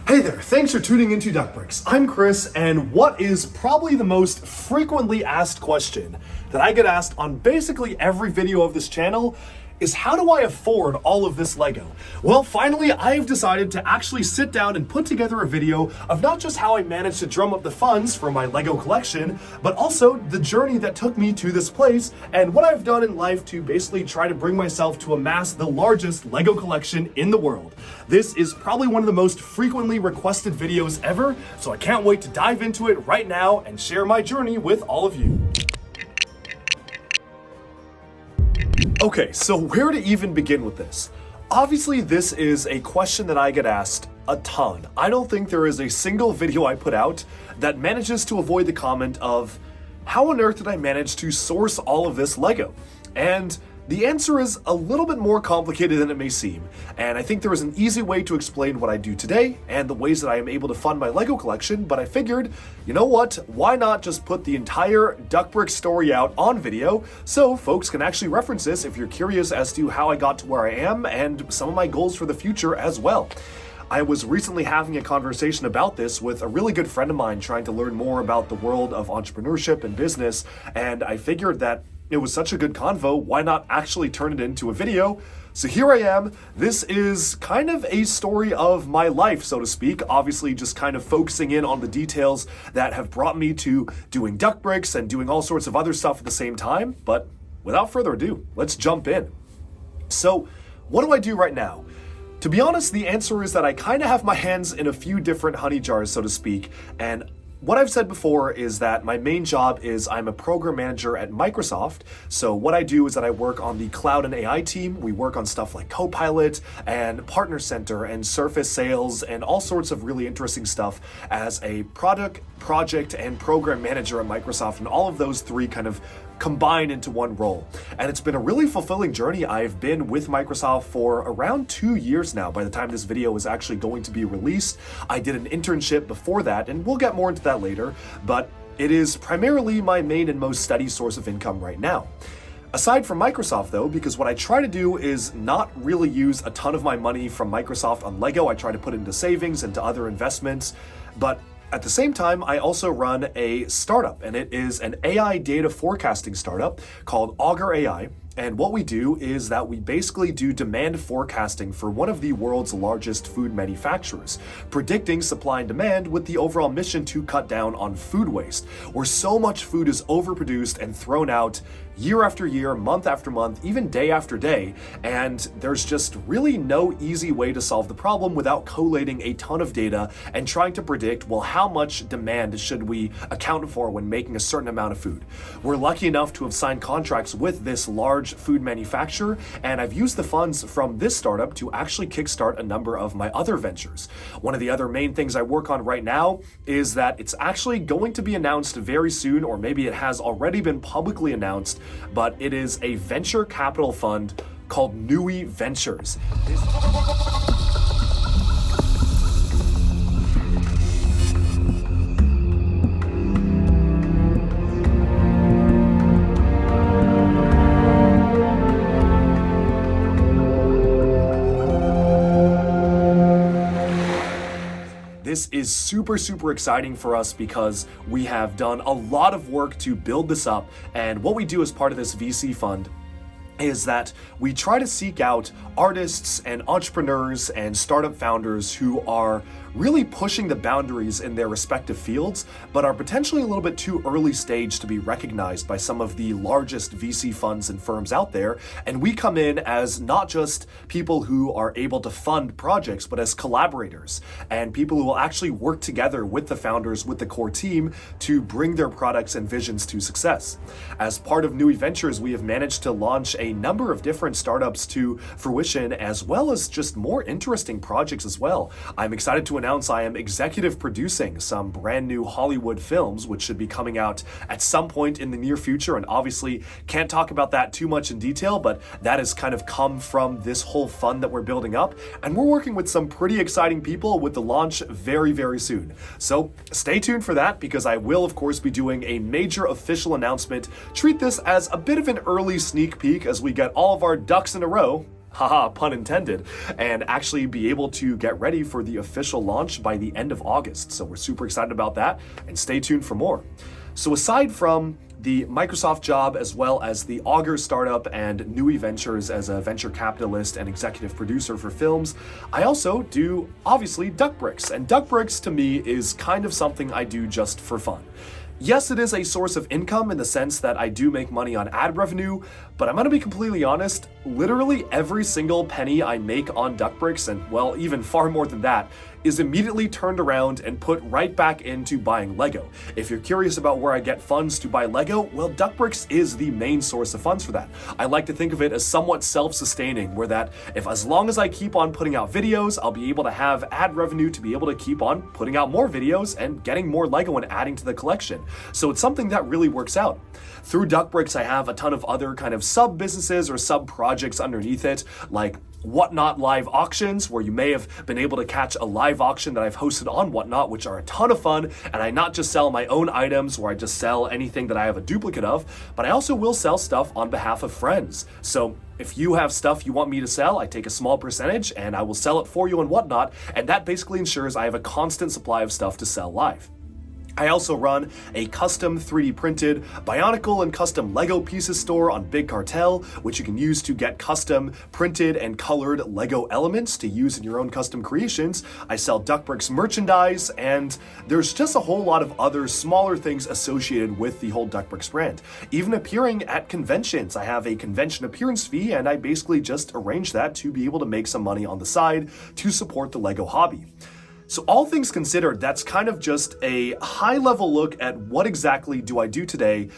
Hey there, thanks for tuning into DuckBricks. I'm Chris, and what is probably the most frequently asked question that I get asked on basically every video of this channel is how do I afford all of this Lego? Well, finally, I've decided to actually sit down and put together a video of not just how I managed to drum up the funds for my Lego collection, but also the journey that took me to this place and what I've done in life to basically try to bring myself to amass the largest Lego collection in the world. This is probably one of the most frequently requested videos ever, so I can't wait to dive into it right now and share my journey with all of you. Okay, so where to even begin with this? Obviously, this is a question that I get asked a ton. I don't think there is a single video I put out that manages to avoid the comment of, how on earth did I manage to source all of this Lego? And the answer is a little bit more complicated than it may seem, and I think there is an easy way to explain what I do today and the ways that I am able to fund my Lego collection, but I figured, you know what, why not just put the entire DuckBricks story out on video so folks can actually reference this if you're curious as to how I got to where I am and some of my goals for the future as well. I was recently having a conversation about this with a really good friend of mine trying to learn more about the world of entrepreneurship and business, and I figured that it was such a good convo, why not actually turn it into a video? So here I am. This is kind of a story of my life, so to speak, obviously just kind of focusing in on the details that have brought me to doing DuckBricks and doing all sorts of other stuff at the same time, but without further ado, let's jump in. So what do I do right now? To be honest, the answer is that I kind of have my hands in a few different honey jars, so to speak, and what I've said before is that my main job is I'm a program manager at Microsoft. So what I do is that I work on the cloud and AI team. We work on stuff like Copilot and Partner Center and Surface Sales and all sorts of really interesting stuff as a product, project, and program manager at Microsoft. And all of those three kind of combine into one role. And it's been a really fulfilling journey. I've been with Microsoft for around 2 years now by the time this video is actually going to be released. I did an internship before that, and we'll get more into that later, but it is primarily my main and most steady source of income right now. Aside from Microsoft though, because what I try to do is not really use a ton of my money from Microsoft on Lego. I try to put it into savings and to other investments, but at the same time, I also run a startup, and it is an AI data forecasting startup called Augur AI. And what we do is that we basically do demand forecasting for one of the world's largest food manufacturers, predicting supply and demand with the overall mission to cut down on food waste, where so much food is overproduced and thrown out year after year, month after month, even day after day, and there's just really no easy way to solve the problem without collating a ton of data and trying to predict, well, how much demand should we account for when making a certain amount of food. We're lucky enough to have signed contracts with this large food manufacturer, and I've used the funds from this startup to actually kickstart a number of my other ventures. One of the other main things I work on right now is that it's actually going to be announced very soon, or maybe it has already been publicly announced, but it is a venture capital fund called Nui Ventures. This is super exciting for us because we have done a lot of work to build this up, and what we do as part of this VC fund is that we try to seek out artists and entrepreneurs and startup founders who are really pushing the boundaries in their respective fields, but are potentially a little bit too early stage to be recognized by some of the largest VC funds and firms out there. And we come in as not just people who are able to fund projects, but as collaborators and people who will actually work together with the founders, with the core team to bring their products and visions to success. As part of Nui Ventures, we have managed to launch a number of different startups to fruition, as well as just more interesting projects as well. I'm excited to announce I am executive producing some brand new Hollywood films, which should be coming out at some point in the near future, and obviously can't talk about that too much in detail, but that has kind of come from this whole fund that we're building up, and we're working with some pretty exciting people with the launch very soon. So stay tuned for that, because I will of course be doing a major official announcement. Treat this as a bit of an early sneak peek as we get all of our ducks in a row haha, pun intended, and actually be able to get ready for the official launch by the end of August. So we're super excited about that, and stay tuned for more. So aside from the Microsoft job, as well as the Augur startup and Nui Ventures as a venture capitalist and executive producer for films, I also do, obviously, DuckBricks. And DuckBricks, to me, is kind of something I do just for fun. Yes, it is a source of income in the sense that I do make money on ad revenue, but I'm gonna be completely honest, literally every single penny I make on DuckBricks, and well, even far more than that, is immediately turned around and put right back into buying Lego. If you're curious about where I get funds to buy Lego, well, DuckBricks is the main source of funds for that. I like to think of it as somewhat self-sustaining, where that if as long as I keep on putting out videos, I'll be able to have ad revenue to be able to keep on putting out more videos and getting more Lego and adding to the collection. So it's something that really works out. Through DuckBricks, I have a ton of other kind of sub-businesses or sub-projects underneath it, like Whatnot live auctions, where you may have been able to catch a live auction that I've hosted on Whatnot, which are a ton of fun. And I not just sell my own items where I just sell anything that I have a duplicate of, but I also will sell stuff on behalf of friends. So if you have stuff you want me to sell, I take a small percentage and I will sell it for you on Whatnot. And that basically ensures I have a constant supply of stuff to sell live. I also run a custom 3D printed Bionicle and custom Lego pieces store on Big Cartel, which you can use to get custom printed and colored Lego elements to use in your own custom creations. I sell DuckBricks merchandise, and there's just a whole lot of other smaller things associated with the whole DuckBricks brand. Even appearing at conventions, I have a convention appearance fee, and I basically just arrange that to be able to make some money on the side to support the Lego hobby. So all things considered, that's kind of just a high-level look at what exactly do I do today.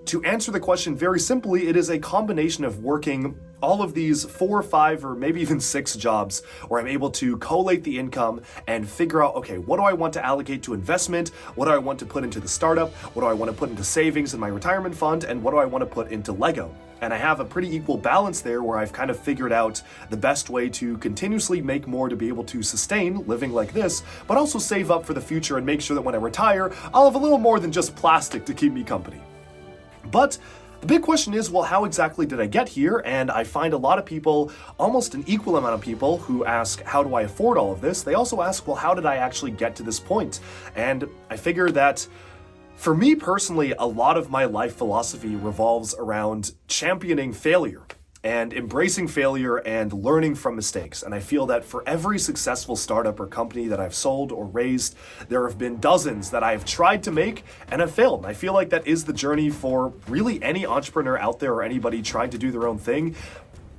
To answer the question very simply, it is a combination of working all of these 4 or 5 or maybe even 6 jobs where I'm able to collate the income and figure out, okay, what do I want to allocate to investment? What do I want to put into the startup? What do I want to put into savings in my retirement fund? And what do I want to put into Lego? And I have a pretty equal balance there where I've kind of figured out the best way to continuously make more to be able to sustain living like this, but also save up for the future and make sure that when I retire, I'll have a little more than just plastic to keep me company. But the big question is, well, how exactly did I get here? And I find a lot of people, almost an equal amount of people, who ask, how do I afford all of this? They also ask, well, how did I actually get to this point? And I figure that for me personally, a lot of my life philosophy revolves around championing failure and embracing failure and learning from mistakes. And I feel that for every successful startup or company that I've sold or raised, there have been dozens that I've tried to make and have failed. And I feel like that is the journey for really any entrepreneur out there or anybody trying to do their own thing.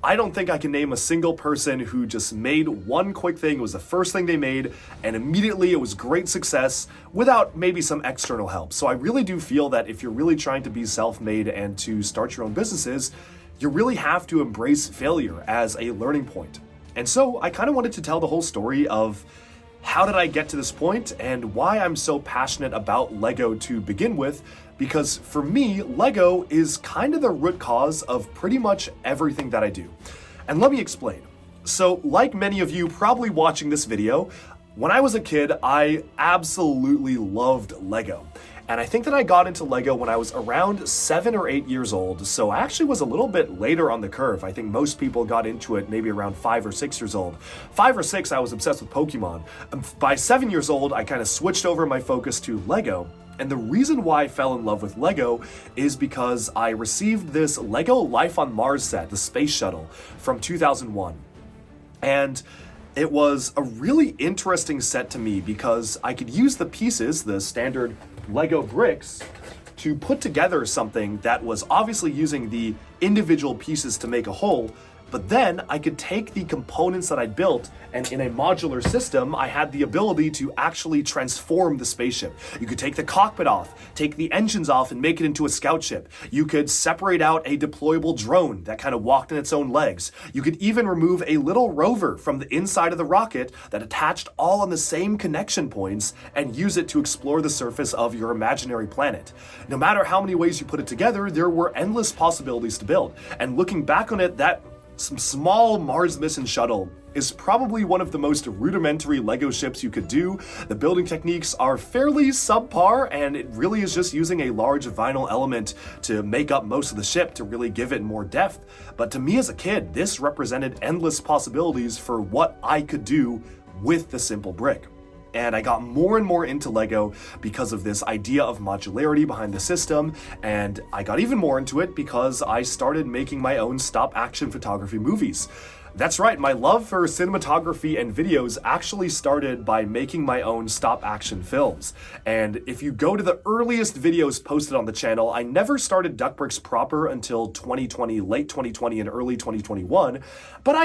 I don't think I can name a single person who just made one quick thing. It was the first thing they made, and immediately it was great success without maybe some external help. So I really do feel that if you're really trying to be self-made and to start your own businesses, you really have to embrace failure as a learning point. And so I kind of wanted to tell the whole story of how did I get to this point and why I'm so passionate about Lego to begin with, because for me, Lego is kind of the root cause of pretty much everything that I do. And let me explain. So, like many of you probably watching this video, when I was a kid, I absolutely loved Lego. And I think that I got into Lego when I was around 7 or 8 years old, so I actually was a little bit later on the curve. I think most people got into it maybe around 5 or 6 years old. 5 or 6, I was obsessed with Pokemon. By 7 years old, I kind of switched over my focus to Lego. And the reason why I fell in love with Lego is because I received this Lego Life on Mars set, the space shuttle, from 2001. And it was a really interesting set to me because I could use the pieces, the standard Lego bricks, to put together something that was obviously using the individual pieces to make a whole, but then I could take the components that I built, and in a modular system, I had the ability to actually transform the spaceship. You could take the cockpit off, take the engines off, and make it into a scout ship. You could separate out a deployable drone that kind of walked in its own legs. You could even remove a little rover from the inside of the rocket that attached all on the same connection points and use it to explore the surface of your imaginary planet. No matter how many ways you put it together, there were endless possibilities to build. And looking back on it, that some small Mars mission shuttle is probably one of the most rudimentary LEGO ships you could do. The building techniques are fairly subpar, and it really is just using a large vinyl element to make up most of the ship to really give it more depth. But to me as a kid, this represented endless possibilities for what I could do with the simple brick. And I got more and more into LEGO because of this idea of modularity behind the system, and I got even more into it because I started making my own stop-action photography movies. That's right, my love for cinematography and videos actually started by making my own stop-action films. And if you go to the earliest videos posted on the channel, I never started DuckBricks proper until 2020, late 2020 and early 2021. But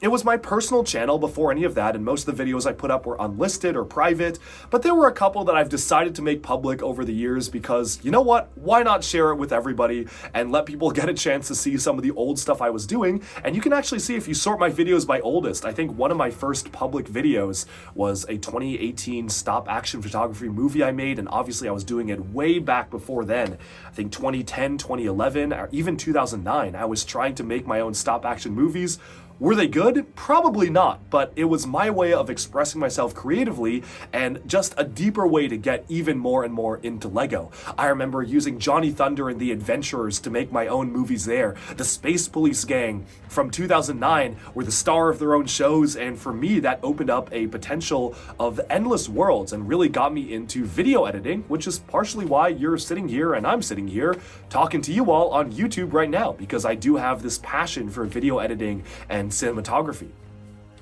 it was my personal channel before any of that, and most of the videos I put up were unlisted or private. But there were a couple that I've decided to make public over the years because, you know what? Why not share it with everybody and let people get a chance to see some of the old stuff I was doing? And you can actually see if you sort my videos by oldest. I think one of my first public videos was a 2018 stop action photography movie I made, and obviously I was doing it way back before then. I think 2010, 2011, or even 2009, I was trying to make my own stop action movies. Were they good? Probably not, but it was my way of expressing myself creatively and just a deeper way to get even more and more into LEGO. I remember using Johnny Thunder and the Adventurers to make my own movies there. The Space Police Gang from 2009 were the star of their own shows, and for me that opened up a potential of endless worlds and really got me into video editing, which is partially why you're sitting here and I'm sitting here talking to you all on YouTube right now, because I do have this passion for video editing and cinematography.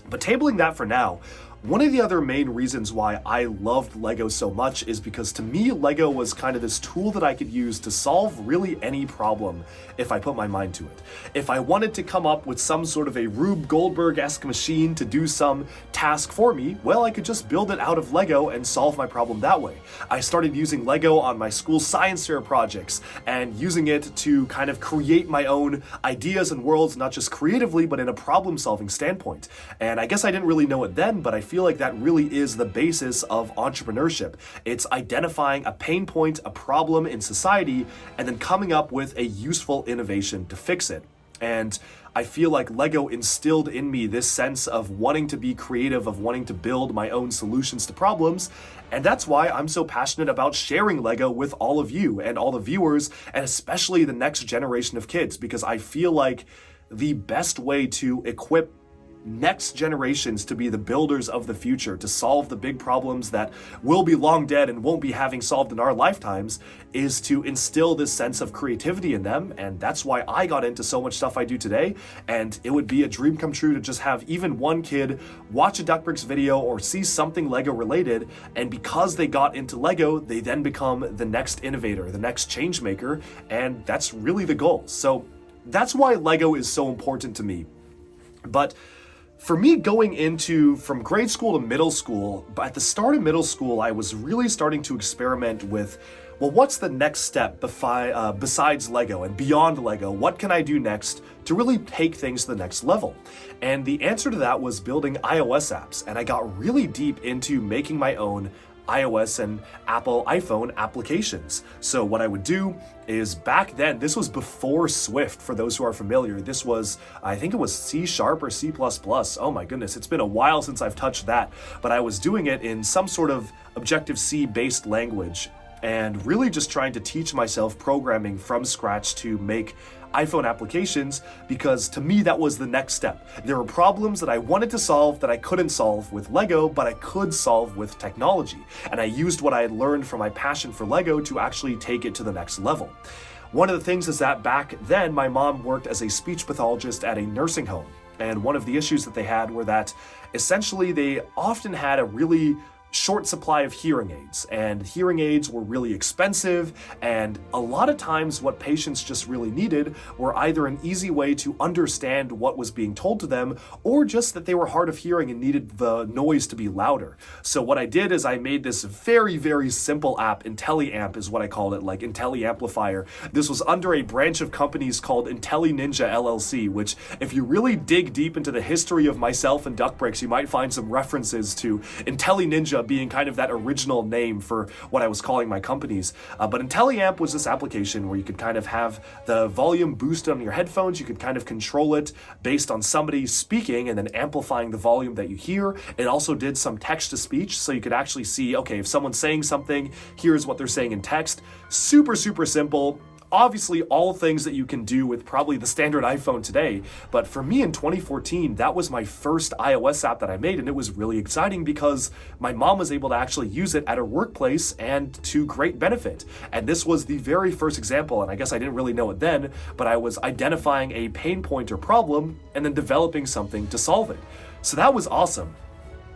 But tabling that for now, one of the other main reasons why I loved LEGO so much is because to me, LEGO was kind of this tool that I could use to solve really any problem if I put my mind to it. If I wanted to come up with some sort of a Rube Goldberg-esque machine to do some task for me, well, I could just build it out of LEGO and solve my problem that way. I started using LEGO on my school science fair projects and using it to kind of create my own ideas and worlds, not just creatively, but in a problem-solving standpoint. And I guess I didn't really know it then, but I feel like that really is the basis of entrepreneurship. It's identifying a pain point, a problem in society, and then coming up with a useful innovation to fix it. And I feel like LEGO instilled in me this sense of wanting to be creative, of wanting to build my own solutions to problems. And that's why I'm so passionate about sharing LEGO with all of you and all the viewers, and especially the next generation of kids, because I feel like the best way to equip next generations to be the builders of the future, to solve the big problems that will be long dead and won't be having solved in our lifetimes, is to instill this sense of creativity in them. And that's why I got into so much stuff I do today. And it would be a dream come true to just have even one kid watch a DuckBricks video or see something LEGO related, and because they got into LEGO, they then become the next innovator, the next change maker, and that's really the goal. So that's why LEGO is so important to me. But for me, going into from grade school to middle school, at the start of middle school, I was really starting to experiment with, well, what's the next step besides LEGO and beyond LEGO? What can I do next to really take things to the next level? And the answer to that was building iOS apps. And I got really deep into making my own iOS and Apple iPhone applications. So what I would do is, back then, this was before Swift, for those who are familiar. This was, I think it was C# or C++. Oh my goodness, it's been a while since I've touched that. But I was doing it in some sort of Objective-C based language, and really just trying to teach myself programming from scratch to make iPhone applications, because to me that was the next step. There were problems that I wanted to solve that I couldn't solve with LEGO, but I could solve with technology. And I used what I had learned from my passion for LEGO to actually take it to the next level. One of the things is that back then my mom worked as a speech pathologist at a nursing home. And one of the issues that they had were that essentially they often had a really short supply of hearing aids, and hearing aids were really expensive, and a lot of times what patients just really needed were either an easy way to understand what was being told to them, or just that they were hard of hearing and needed the noise to be louder. So what I did is I made this very, very simple app. IntelliAmp is what I called it, like IntelliAmplifier. This was under a branch of companies called IntelliNinja LLC, which if you really dig deep into the history of myself and DuckBricks, you might find some references to IntelliNinja being kind of that original name for what I was calling my companies. But IntelliAmp was this application where you could kind of have the volume boosted on your headphones. You could kind of control it based on somebody speaking and then amplifying the volume that you hear. It also did some text to speech, so you could actually see, okay, if someone's saying something, here's what they're saying in text. Super, super simple. Obviously, all things that you can do with probably the standard iPhone today. But for me in 2014, that was my first iOS app that I made, and it was really exciting because my mom was able to actually use it at her workplace and to great benefit. And this was the very first example, and I guess I didn't really know it then, but I was identifying a pain point or problem and then developing something to solve it. So that was awesome.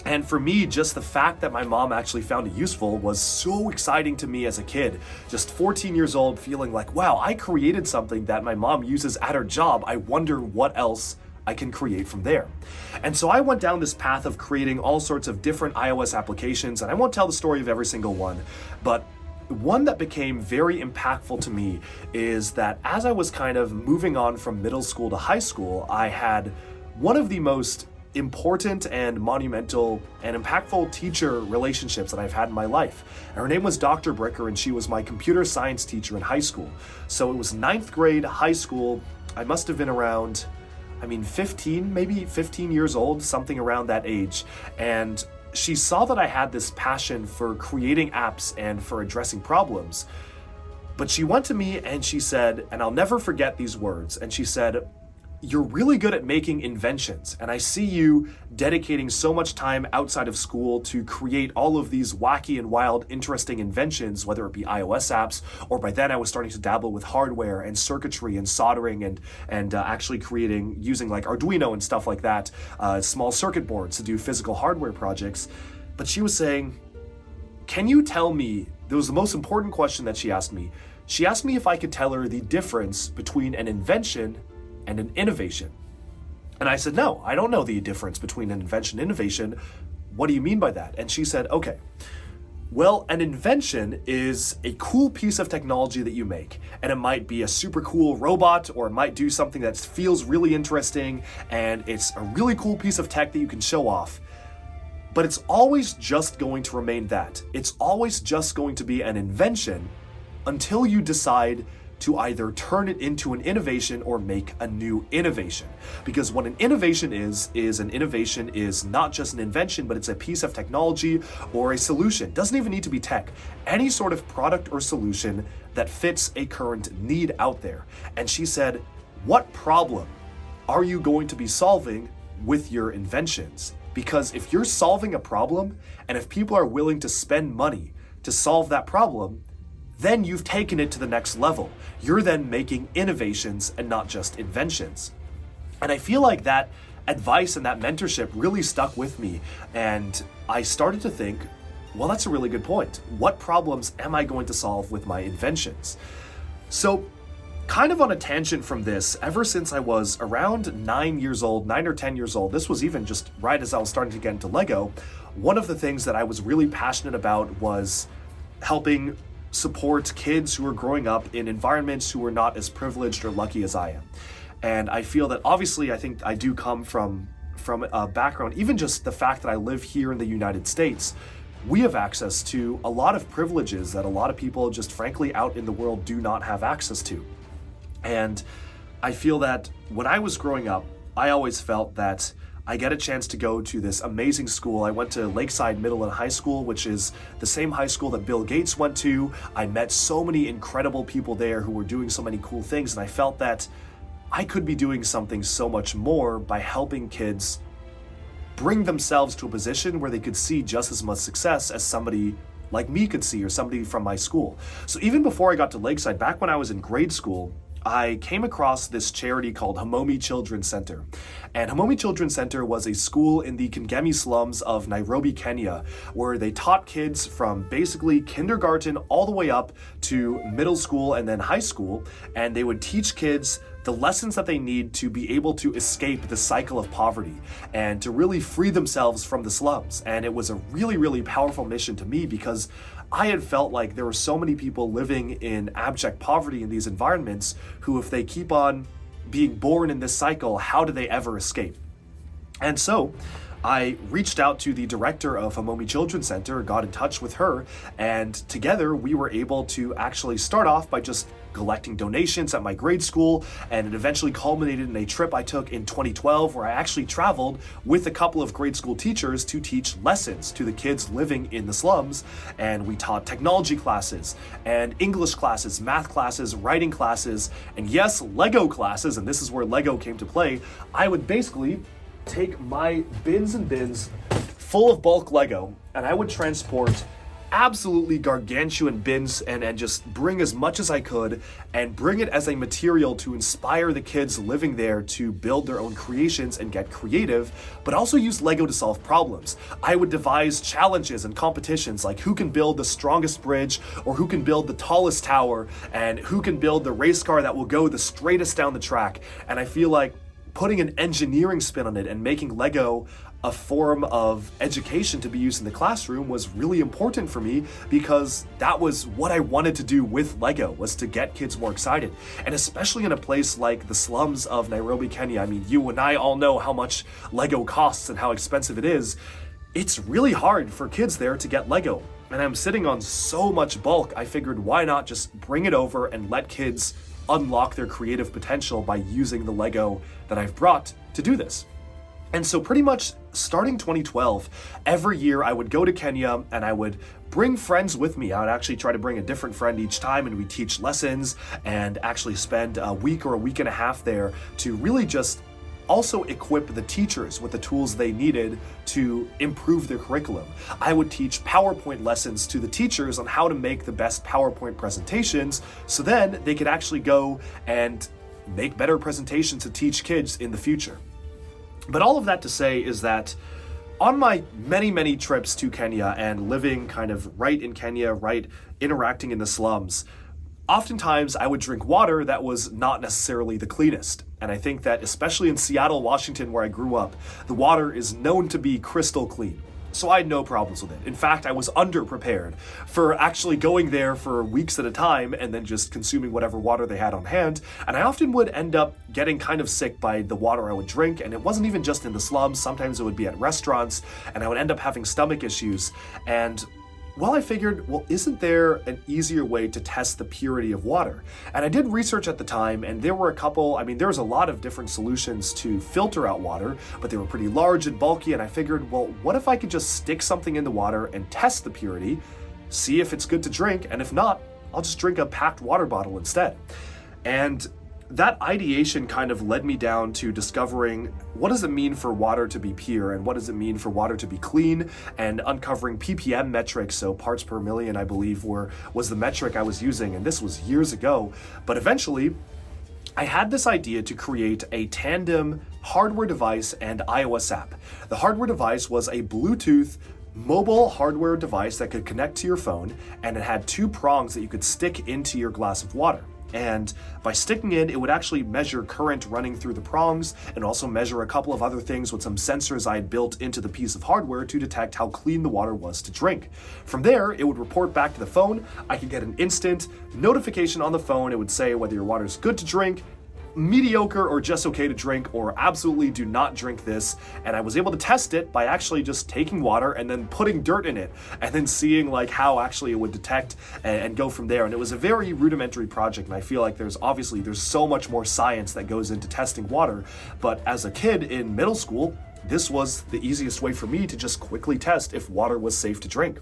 And for me, just the fact that my mom actually found it useful was so exciting to me as a kid. Just 14 years old, feeling like, wow, I created something that my mom uses at her job. I wonder what else I can create from there. And so I went down this path of creating all sorts of different iOS applications, and I won't tell the story of every single one, but one that became very impactful to me is that as I was kind of moving on from middle school to high school, I had one of the most important and monumental and impactful teacher relationships that I've had in my life. And her name was Dr. Bricker, and she was my computer science teacher in high school. So it was 9th grade, high school. I must have been around, 15 years old, something around that age. And she saw that I had this passion for creating apps and for addressing problems. But she went to me and she said, and I'll never forget these words, and she said, "You're really good at making inventions, and I see you dedicating so much time outside of school to create all of these wacky and wild, interesting inventions, whether it be iOS apps, or by then I was starting to dabble with hardware and circuitry and soldering and actually creating, using like Arduino and stuff like that, small circuit boards to do physical hardware projects." But she was saying, "Can you tell me," that was the most important question that she asked me. She asked me if I could tell her the difference between an invention and an innovation. And I said, "No, I don't know the difference between an invention and innovation. What do you mean by that?" And she said, "Okay, well, an invention is a cool piece of technology that you make. And it might be a super cool robot, or it might do something that feels really interesting, and it's a really cool piece of tech that you can show off. But it's always just going to remain that. It's always just going to be an invention until you decide to either turn it into an innovation or make a new innovation. Because what an innovation is an innovation is not just an invention, but it's a piece of technology or a solution. It doesn't even need to be tech. Any sort of product or solution that fits a current need out there." And she said, "What problem are you going to be solving with your inventions? Because if you're solving a problem, and if people are willing to spend money to solve that problem, then you've taken it to the next level. You're then making innovations and not just inventions." And I feel like that advice and that mentorship really stuck with me. And I started to think, well, that's a really good point. What problems am I going to solve with my inventions? So kind of on a tangent from this, ever since I was around 9 or 10 years old, this was even just right as I was starting to get into Lego, one of the things that I was really passionate about was helping support kids who are growing up in environments who are not as privileged or lucky as I am. And I feel that obviously I think I do come from a background, even just the fact that I live here in the United States, we have access to a lot of privileges that a lot of people just frankly out in the world do not have access to. And I feel that when I was growing up, I always felt that I get a chance to go to this amazing school. I went to Lakeside Middle and High School, which is the same high school that Bill Gates went to. I met so many incredible people there who were doing so many cool things, and I felt that I could be doing something so much more by helping kids bring themselves to a position where they could see just as much success as somebody like me could see, or somebody from my school. So even before I got to Lakeside, back when I was in grade school, I came across this charity called Hamomi Children's Center. And Hamomi Children's Center was a school in the Kangemi slums of Nairobi, Kenya, where they taught kids from basically kindergarten all the way up to middle school and then high school. And they would teach kids the lessons that they need to be able to escape the cycle of poverty and to really free themselves from the slums. And it was a really, really powerful mission to me, because I had felt like there were so many people living in abject poverty in these environments who, if they keep on being born in this cycle, how do they ever escape? And so I reached out to the director of Hamomi Children's Center, got in touch with her, and together we were able to actually start off by just collecting donations at my grade school, and it eventually culminated in a trip I took in 2012 where I actually traveled with a couple of grade school teachers to teach lessons to the kids living in the slums, and we taught technology classes and English classes, math classes, writing classes, and yes, Lego classes, and this is where Lego came to play. I would basically take my bins and bins full of bulk Lego, and I would transport absolutely gargantuan bins and just bring as much as I could and bring it as a material to inspire the kids living there to build their own creations and get creative, but also use Lego to solve problems. I would devise challenges and competitions like who can build the strongest bridge, or who can build the tallest tower, and who can build the race car that will go the straightest down the track. And I feel like putting an engineering spin on it and making Lego a form of education to be used in the classroom was really important for me, because that was what I wanted to do with Lego, was to get kids more excited. And especially in a place like the slums of Nairobi, Kenya, I mean, you and I all know how much Lego costs and how expensive it is. It's really hard for kids there to get Lego. And I'm sitting on so much bulk, I figured why not just bring it over and let kids unlock their creative potential by using the Lego that I've brought to do this. And so pretty much starting 2012, every year I would go to Kenya and I would bring friends with me. I would actually try to bring a different friend each time, and we'd teach lessons and actually spend a week or a week and a half there to really just also equip the teachers with the tools they needed to improve their curriculum. I would teach PowerPoint lessons to the teachers on how to make the best PowerPoint presentations, so then they could actually go and make better presentations to teach kids in the future. But all of that to say is that on my many trips to Kenya and living kind of right in Kenya, right interacting in the slums, oftentimes I would drink water that was not necessarily the cleanest. And I think that especially in Seattle, Washington, where I grew up, the water is known to be crystal clean. So I had no problems with it. In fact, I was underprepared for actually going there for weeks at a time and then just consuming whatever water they had on hand. And I often would end up getting kind of sick by the water I would drink. And it wasn't even just in the slums. Sometimes it would be at restaurants, and I would end up having stomach issues. And well, I figured, well, isn't there an easier way to test the purity of water? And I did research at the time, and there were there was a lot of different solutions to filter out water, but they were pretty large and bulky, and I figured, well, what if I could just stick something in the water and test the purity, see if it's good to drink, and if not, I'll just drink a packed water bottle instead. And that ideation kind of led me down to discovering what does it mean for water to be pure, and what does it mean for water to be clean, and uncovering ppm metrics, so parts per million I believe was the metric I was using, and this was years ago. But eventually I had this idea to create a tandem hardware device and iOS app. The hardware device was a Bluetooth mobile hardware device that could connect to your phone, and it had two prongs that you could stick into your glass of water. And by sticking it would actually measure current running through the prongs, and also measure a couple of other things with some sensors I had built into the piece of hardware to detect how clean the water was to drink. From there, it would report back to the phone. I could get an instant notification on the phone. It would say whether your water is good to drink, mediocre, or just okay to drink, or absolutely do not drink this. And I was able to test it by actually just taking water and then putting dirt in it, and then seeing like how actually it would detect and go from there. And it was a very rudimentary project, and I feel like there's so much more science that goes into testing water. But as a kid in middle school, this was the easiest way for me to just quickly test if water was safe to drink.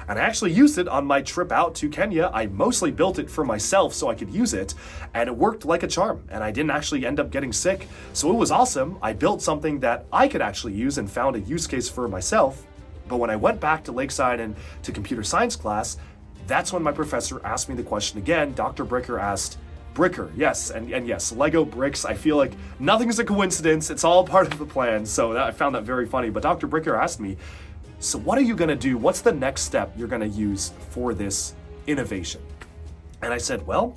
And I actually used it on my trip out to Kenya. I mostly built it for myself so I could use it, and it worked like a charm, and I didn't actually end up getting sick. So it was awesome. I built something that I could actually use and found a use case for myself. But when I went back to Lakeside and to computer science class, that's when my professor asked me the question again. Dr. Bricker, yes, and yes, Lego bricks. I feel like nothing is a coincidence. It's all part of the plan. So I found that very funny. But Dr. Bricker asked me, so what are you gonna do? What's the next step you're gonna use for this innovation? And I said, well,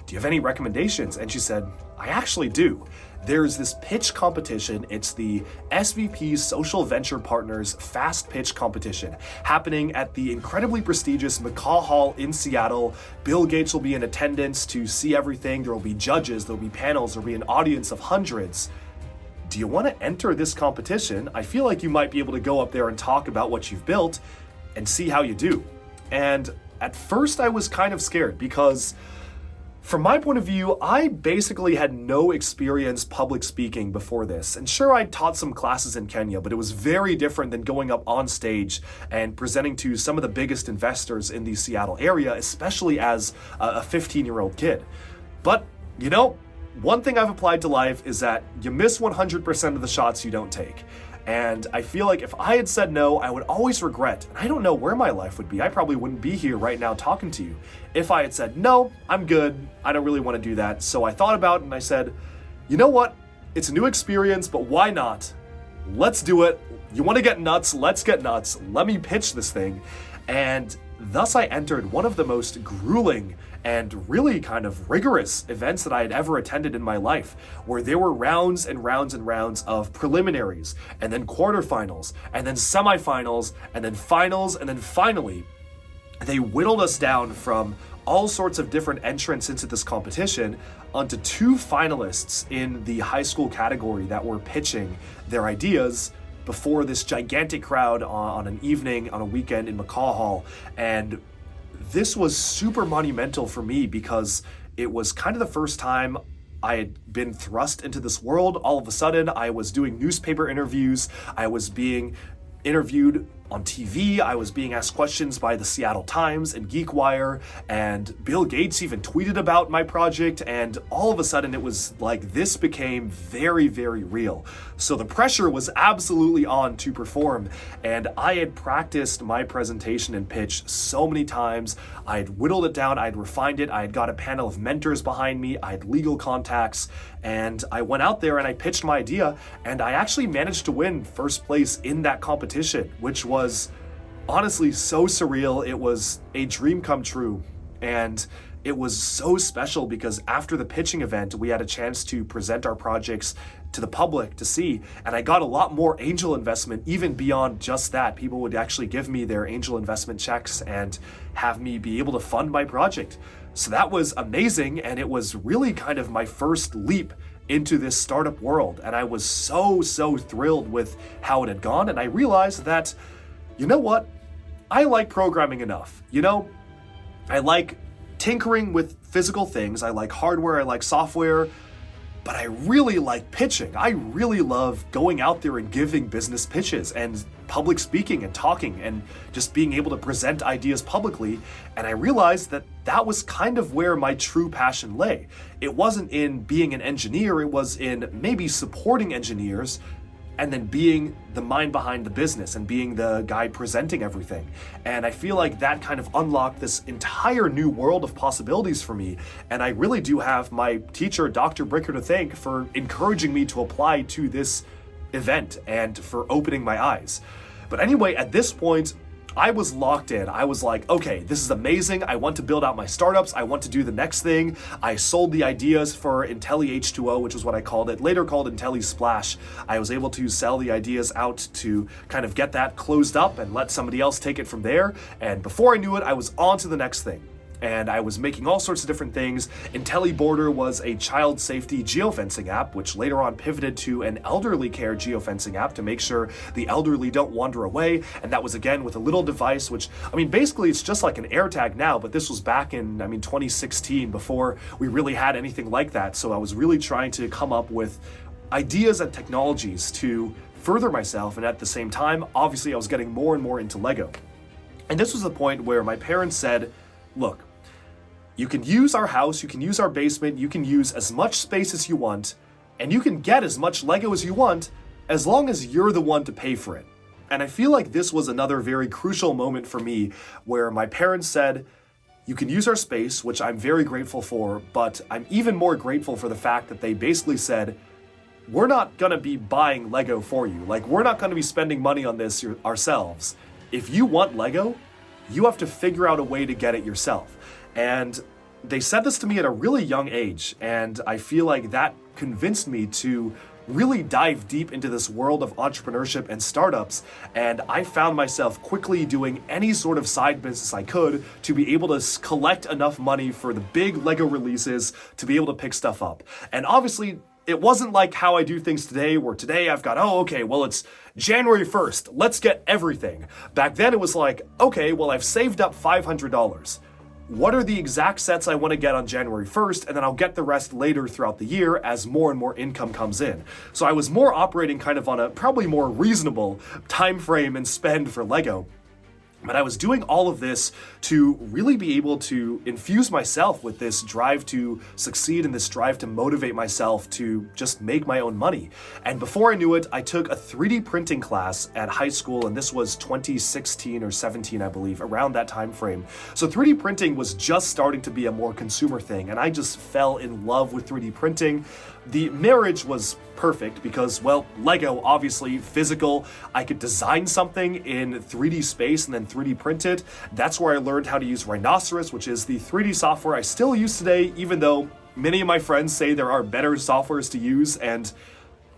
do you have any recommendations? And she said, I actually do. There's this pitch competition. It's the SVP Social Venture Partners Fast Pitch Competition happening at the incredibly prestigious McCaw Hall in Seattle. Bill Gates will be in attendance to see everything. There will be judges, there'll be panels, there'll be an audience of hundreds. do you want to enter this competition? I feel like you might be able to go up there and talk about what you've built and see how you do. And at first I was kind of scared because from my point of view, I basically had no experience public speaking before this. And sure, I taught some classes in Kenya, but it was very different than going up on stage and presenting to some of the biggest investors in the Seattle area, especially as a 15-year-old kid. But, you know, one thing I've applied to life is that you miss 100% of the shots you don't take. And I feel like if I had said no, I would always regret. And I don't know where my life would be. I probably wouldn't be here right now talking to you if I had said, no, I'm good. I don't really want to do that. So I thought about it and I said, you know what? It's a new experience, but why not? Let's do it. You want to get nuts? Let's get nuts. Let me pitch this thing. And thus I entered one of the most grueling and really kind of rigorous events that I had ever attended in my life, where there were rounds and rounds and rounds of preliminaries, and then quarterfinals, and then semifinals, and then finals, and then finally, they whittled us down from all sorts of different entrants into this competition onto 2 finalists in the high school category that were pitching their ideas before this gigantic crowd on an evening, on a weekend in McCaw Hall. And this was super monumental for me because it was kind of the first time I had been thrust into this world. All of a sudden, I was doing newspaper interviews. I was being interviewed on TV. I was being asked questions by the Seattle Times and GeekWire, and Bill Gates even tweeted about my project, and all of a sudden it was like this became very, very real. So the pressure was absolutely on to perform, and I had practiced my presentation and pitch so many times. I had whittled it down, I had refined it, I had got a panel of mentors behind me, I had legal contacts, and I went out there and I pitched my idea, and I actually managed to win first place in that competition, which was honestly so surreal. It was a dream come true, and it was so special because after the pitching event, we had a chance to present our projects to the public to see, and I got a lot more angel investment even beyond just that. People would actually give me their angel investment checks and have me be able to fund my project. So that was amazing, and it was really kind of my first leap into this startup world, and I was so thrilled with how it had gone. And I realized that, you know what? I like programming enough. You know, I like tinkering with physical things. I like hardware, I like software, but I really like pitching. I really love going out there and giving business pitches and public speaking and talking and just being able to present ideas publicly. And I realized that that was kind of where my true passion lay. It wasn't in being an engineer, it was in maybe supporting engineers and then being the mind behind the business and being the guy presenting everything. And I feel like that kind of unlocked this entire new world of possibilities for me. And I really do have my teacher, Dr. Bricker, to thank for encouraging me to apply to this event and for opening my eyes. But anyway, at this point, I was locked in. I was like, okay, this is amazing. I want to build out my startups. I want to do the next thing. I sold the ideas for Intelli H2O, which is what I called it, later called Intelli Splash. I was able to sell the ideas out to kind of get that closed up and let somebody else take it from there. And before I knew it, I was on to the next thing. And I was making all sorts of different things. IntelliBorder was a child safety geofencing app, which later on pivoted to an elderly care geofencing app to make sure the elderly don't wander away. And that was again with a little device, which, I mean, basically it's just like an AirTag now, but this was back in, 2016, before we really had anything like that. So I was really trying to come up with ideas and technologies to further myself. And at the same time, obviously I was getting more and more into Lego. And this was the point where my parents said, look, you can use our house, you can use our basement, you can use as much space as you want, and you can get as much Lego as you want, as long as you're the one to pay for it. And I feel like this was another very crucial moment for me, where my parents said, you can use our space, which I'm very grateful for, but I'm even more grateful for the fact that they basically said, we're not gonna be buying Lego for you. Like, we're not gonna be spending money on this ourselves. If you want Lego, you have to figure out a way to get it yourself. And they said this to me at a really young age, and I feel like that convinced me to really dive deep into this world of entrepreneurship and startups, and I found myself quickly doing any sort of side business I could to be able to collect enough money for the big Lego releases to be able to pick stuff up. And obviously, it wasn't like how I do things today, where today I've got, oh, okay, well, it's January 1st, let's get everything. Back then it was like, okay, well, I've saved up $500. What are the exact sets I want to get on January 1st, and then I'll get the rest later throughout the year as more and more income comes in. So I was more operating kind of on a probably more reasonable time frame and spend for Lego. But I was doing all of this to really be able to infuse myself with this drive to succeed and this drive to motivate myself to just make my own money. And before I knew it, I took a 3D printing class at high school, and this was 2016 or 17, I believe, around that time frame. So 3D printing was just starting to be a more consumer thing, and I just fell in love with 3D printing. The marriage was perfect because, well, Lego, obviously physical. I could design something in 3D space and then 3D print it. That's where I learned how to use Rhinoceros, which is the 3D software I still use today, even though many of my friends say there are better softwares to use, and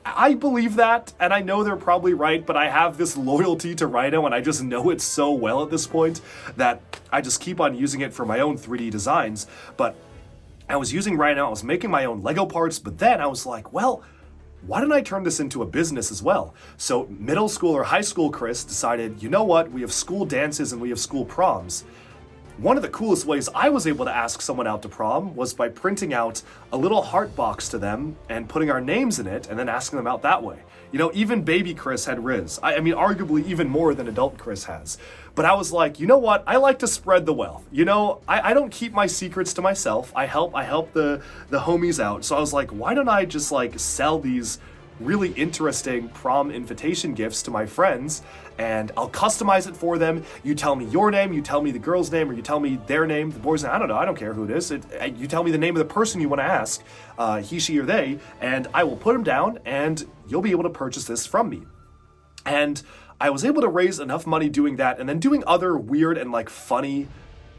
I believe that, and I know they're probably right, but I have this loyalty to Rhino, and I just know it so well at this point that I just keep on using it for my own 3D designs. But I was using Rhino, I was making my own Lego parts, but then I was like, well, why don't I turn this into a business as well? So middle school or high school Chris decided, you know what, we have school dances and we have school proms. One of the coolest ways I was able to ask someone out to prom was by printing out a little heart box to them and putting our names in it and then asking them out that way. You know, even baby Chris had Riz. I mean, arguably even more than adult Chris has. But I was like, you know what? I like to spread the wealth. You know, I don't keep my secrets to myself. I help the homies out. So I was like, why don't I just like sell these really interesting prom invitation gifts to my friends, and I'll customize it for them. You tell me your name, you tell me the girl's name, or you tell me their name, the boy's name. I don't know, I don't care who it is. You tell me the name of the person you want to ask, he, she, or they, and I will put them down, and you'll be able to purchase this from me. And I was able to raise enough money doing that, and then doing other weird and like funny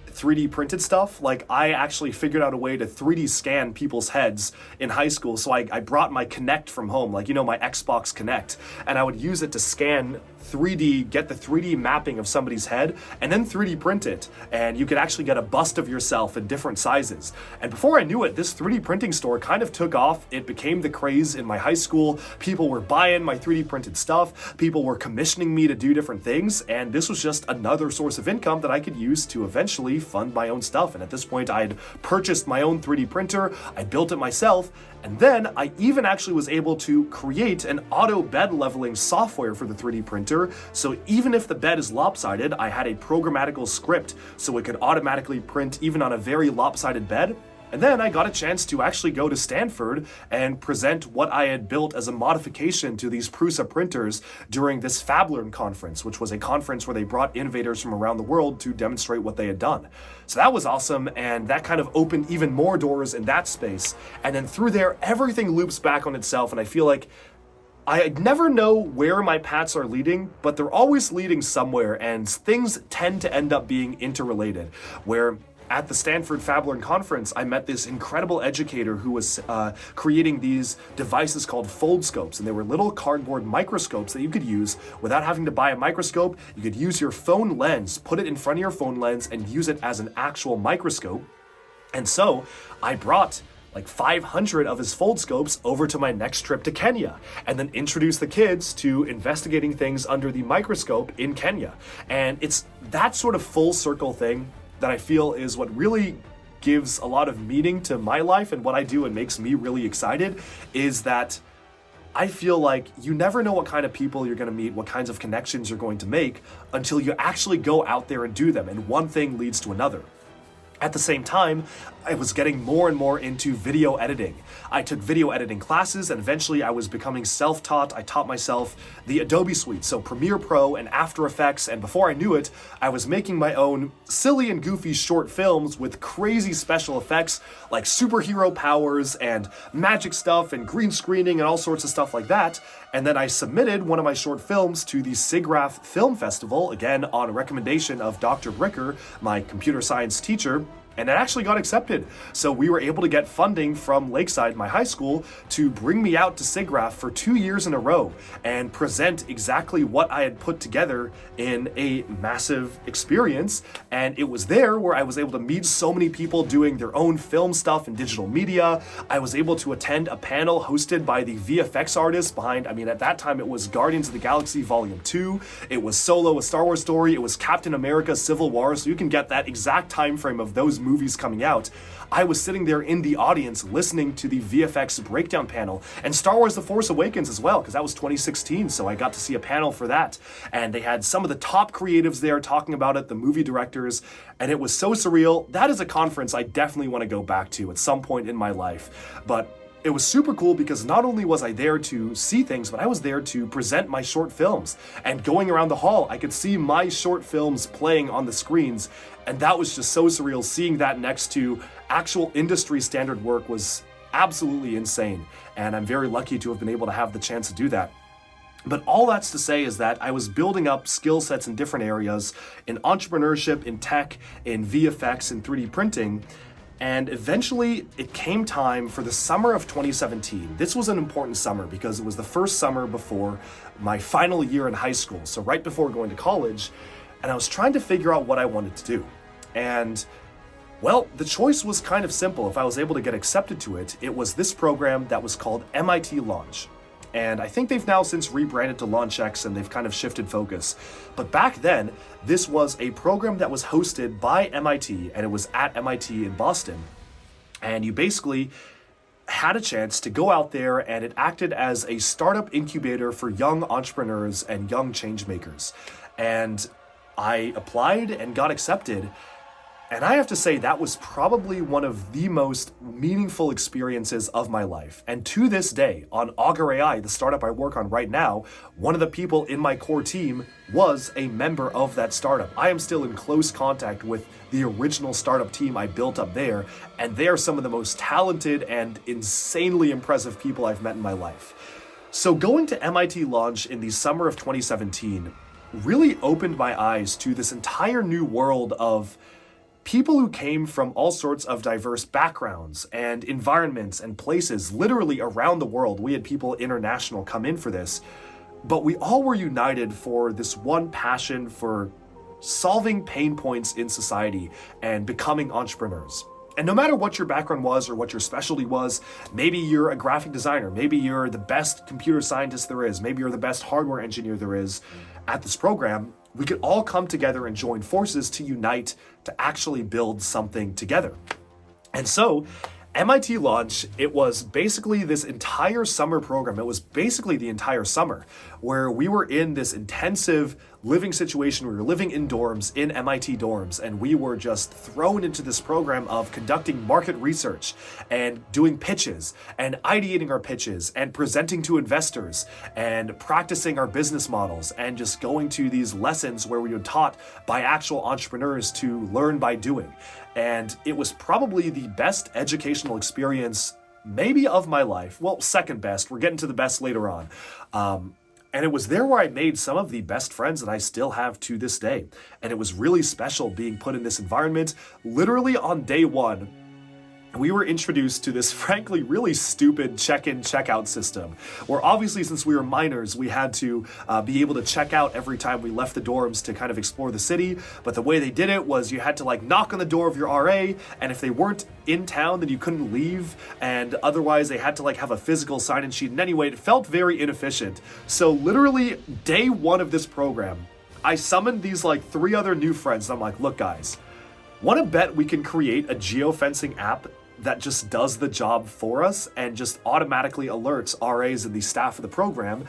3D printed stuff. Like I actually figured out a way to 3D scan people's heads in high school. So I brought my Kinect from home, like, you know, my Xbox Kinect, and I would use it to scan 3D, get the 3D mapping of somebody's head, and then 3D print it. And you could actually get a bust of yourself in different sizes. And before I knew it, this 3D printing store kind of took off. It became the craze in my high school. People were buying my 3D printed stuff. People were commissioning me to do different things. And this was just another source of income that I could use to eventually fund my own stuff. And at this point, I had purchased my own 3D printer. I built it myself. And then I even actually was able to create an auto bed leveling software for the 3D printer. So even if the bed is lopsided, I had a programmatical script so it could automatically print even on a very lopsided bed. And then I got a chance to actually go to Stanford and present what I had built as a modification to these Prusa printers during this FabLearn conference, which was a conference where they brought innovators from around the world to demonstrate what they had done. So that was awesome, and that kind of opened even more doors in that space. And then through there, everything loops back on itself, and I feel like I never know where my paths are leading, but they're always leading somewhere, and things tend to end up being interrelated, where at the Stanford FabLearn conference, I met this incredible educator who was creating these devices called foldscopes, and they were little cardboard microscopes that you could use without having to buy a microscope. You could use your phone lens, put it in front of your phone lens, and use it as an actual microscope. And so I brought like 500 of his foldscopes over to my next trip to Kenya, and then introduced the kids to investigating things under the microscope in Kenya. And it's that sort of full circle thing that I feel is what really gives a lot of meaning to my life and what I do and makes me really excited, is that I feel like you never know what kind of people you're going to meet, what kinds of connections you're going to make until you actually go out there and do them, and one thing leads to another. At the same time, I was getting more and more into video editing. I took video editing classes, and eventually I was becoming self-taught. I taught myself the Adobe suite, so Premiere Pro and After Effects, and before I knew it, I was making my own silly and goofy short films with crazy special effects like superhero powers and magic stuff and green screening and all sorts of stuff like that. And then I submitted one of my short films to the SIGGRAPH Film Festival, again on recommendation of Dr. Bricker, my computer science teacher. and it actually got accepted. So we were able to get funding from Lakeside, my high school, to bring me out to SIGGRAPH for 2 years in a row and present exactly what I had put together in a massive experience. And it was there where I was able to meet so many people doing their own film stuff and digital media. I was able to attend a panel hosted by the VFX artists behind, at that time it was Guardians of the Galaxy Volume 2, it was Solo, A Star Wars Story, it was Captain America Civil War, so you can get that exact time frame of those movies coming out. I was sitting there in the audience listening to the VFX breakdown panel, and Star Wars The Force Awakens as well, because that was 2016, so I got to see a panel for that. And they had some of the top creatives there talking about it, the movie directors, and it was so surreal. That is a conference I definitely want to go back to at some point in my life. But it was super cool because not only was I there to see things, but I was there to present my short films. And going around the hall, I could see my short films playing on the screens, and that was just so surreal. Seeing that next to actual industry standard work was absolutely insane, and I'm very lucky to have been able to have the chance to do that. But all that's to say is that I was building up skill sets in different areas, in entrepreneurship, in tech, in VFX, in 3D printing, and eventually it came time for the summer of 2017. This was an important summer because it was the first summer before my final year in high school, so right before going to college, and I was trying to figure out what I wanted to do. And well, the choice was kind of simple. If I was able to get accepted to it, it was this program that was called MIT Launch. And I think they've now since rebranded to LaunchX and they've kind of shifted focus. But back then, this was a program that was hosted by MIT, and it was at MIT in Boston. And you basically had a chance to go out there, and it acted as a startup incubator for young entrepreneurs and young change makers. And I applied and got accepted. And I have to say that was probably one of the most meaningful experiences of my life. And to this day, on Augur AI, the startup I work on right now, one of the people in my core team was a member of that startup. I am still in close contact with the original startup team I built up there, and they are some of the most talented and insanely impressive people I've met in my life. So going to MIT Launch in the summer of 2017 really opened my eyes to this entire new world of people who came from all sorts of diverse backgrounds and environments and places literally around the world. We had people international come in for this, but we all were united for this one passion for solving pain points in society and becoming entrepreneurs. And no matter what your background was or what your specialty was, maybe you're a graphic designer, maybe you're the best computer scientist there is, maybe you're the best hardware engineer there is, at this program, we could all come together and join forces to unite to actually build something together. And so MIT Launch, it was basically this entire summer program. It was basically the entire summer where we were in this intensive living situation. We were living in dorms, in MIT dorms, and we were just thrown into this program of conducting market research and doing pitches and ideating our pitches and presenting to investors and practicing our business models and just going to these lessons where we were taught by actual entrepreneurs to learn by doing. And it was probably the best educational experience maybe of my life. Well, second best. We're getting to the best later on. And it was there where I made some of the best friends that I still have to this day. And it was really special being put in this environment. Literally on day one, we were introduced to this frankly really stupid check-in, check-out system, where obviously since we were minors, we had to be able to check out every time we left the dorms to kind of explore the city. But the way they did it was you had to knock on the door of your RA, and if they weren't in town, then you couldn't leave, and otherwise they had to have a physical sign-in sheet. And anyway, it felt very inefficient. So literally day one of this program, I summoned these 3 other new friends. I'm like, look guys, want to bet we can create a geofencing app that just does the job for us and just automatically alerts RAs and the staff of the program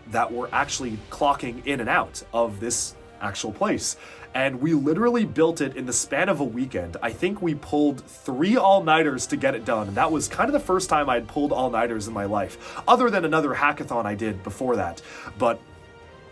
that we're actually clocking in and out of this actual place. And we literally built it in the span of a weekend. I think we pulled 3 all-nighters to get it done. And that was kind of the first time I'd pulled all-nighters in my life, other than another hackathon I did before that. But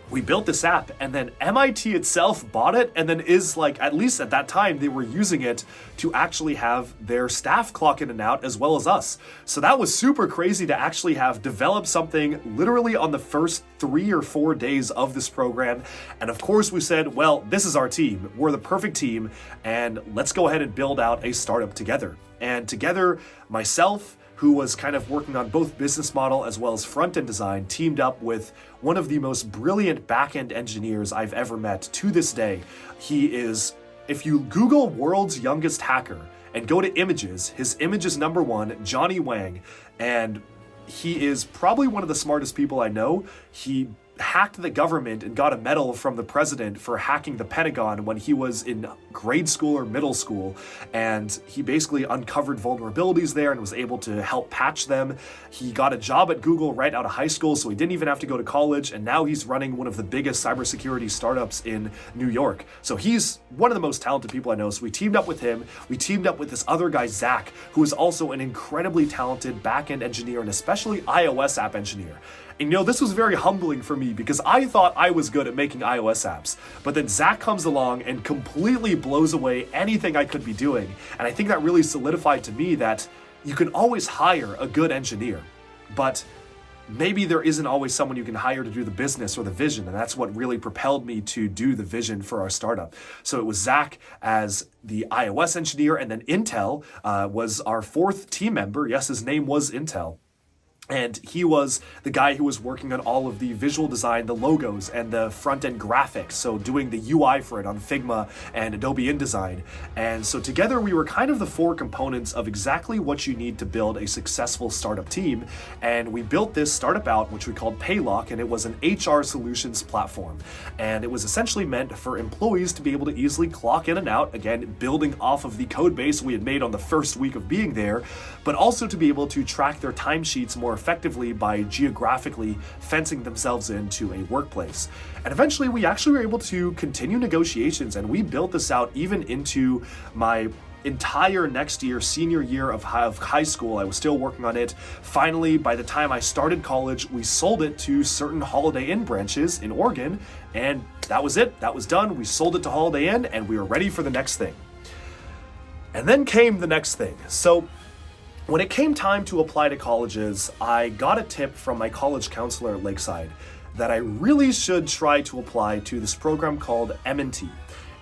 we built this app, and then MIT itself bought it, and then is like, at least at that time, they were using it to actually have their staff clock in and out as well as us. So that was super crazy to actually have developed something literally on the first 3 or 4 days of this program. And of course we said, well, this is our team. We're the perfect team, and let's go ahead and build out a startup together. And together, myself, who was kind of working on both business model as well as front-end design, teamed up with one of the most brilliant back-end engineers I've ever met to this day. He is, if you Google world's youngest hacker and go to images, his image is number 1, Johnny Wang, and he is probably one of the smartest people I know. He hacked the government and got a medal from the president for hacking the Pentagon when he was in grade school or middle school, and he basically uncovered vulnerabilities there and was able to help patch them. He got a job at Google right out of high school, so he didn't even have to go to college, and now he's running one of the biggest cybersecurity startups in New York. So he's one of the most talented people I know. So we teamed up with him. We teamed up with this other guy, Zach, who is also an incredibly talented back-end engineer and especially iOS app engineer. And this was very humbling for me because I thought I was good at making iOS apps. But then Zach comes along and completely blows away anything I could be doing. And I think that really solidified to me that you can always hire a good engineer, but maybe there isn't always someone you can hire to do the business or the vision. And that's what really propelled me to do the vision for our startup. So it was Zach as the iOS engineer, and then Intel was our 4th team member. Yes, his name was Intel. And he was the guy who was working on all of the visual design, the logos, and the front-end graphics, so doing the UI for it on Figma and Adobe InDesign. And so together we were kind of the 4 components of exactly what you need to build a successful startup team. And we built this startup out, which we called Paylock, and it was an HR solutions platform. And it was essentially meant for employees to be able to easily clock in and out, again, building off of the code base we had made on the first week of being there, but also to be able to track their timesheets more effectively by geographically fencing themselves into a workplace. And eventually we actually were able to continue negotiations, and we built this out even into my entire next year, senior year of high school. I was still working on it. Finally, by the time I started college, we sold it to certain Holiday Inn branches in Oregon, and that was it. That was done. We sold it to Holiday Inn, and we were ready for the next thing. And then came the next thing. So when it came time to apply to colleges, I got a tip from my college counselor at Lakeside that I really should try to apply to this program called M&T.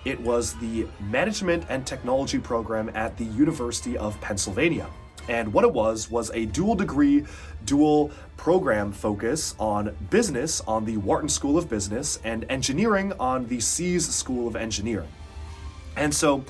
It was the Management and Technology program at the University of Pennsylvania. And what it was a dual degree, dual program focus on business on the Wharton School of Business and engineering on the C's School of Engineering. And so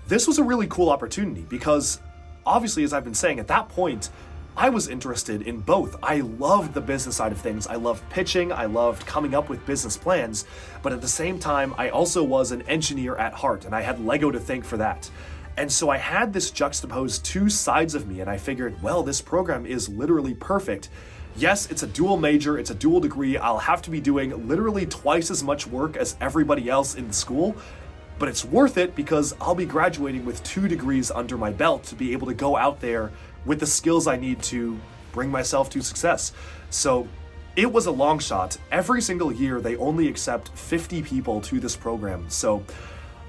this was a really cool opportunity because obviously, as I've been saying, at that point, I was interested in both. I loved the business side of things. I loved pitching. I loved coming up with business plans. But at the same time, I also was an engineer at heart, and I had Lego to thank for that. And so I had this juxtaposed 2 sides of me, and I figured, well, this program is literally perfect. Yes, it's a dual major, it's a dual degree. I'll have to be doing literally twice as much work as everybody else in the school, but it's worth it because I'll be graduating with 2 degrees under my belt to be able to go out there with the skills I need to bring myself to success. So it was a long shot. Every single year, they only accept 50 people to this program. So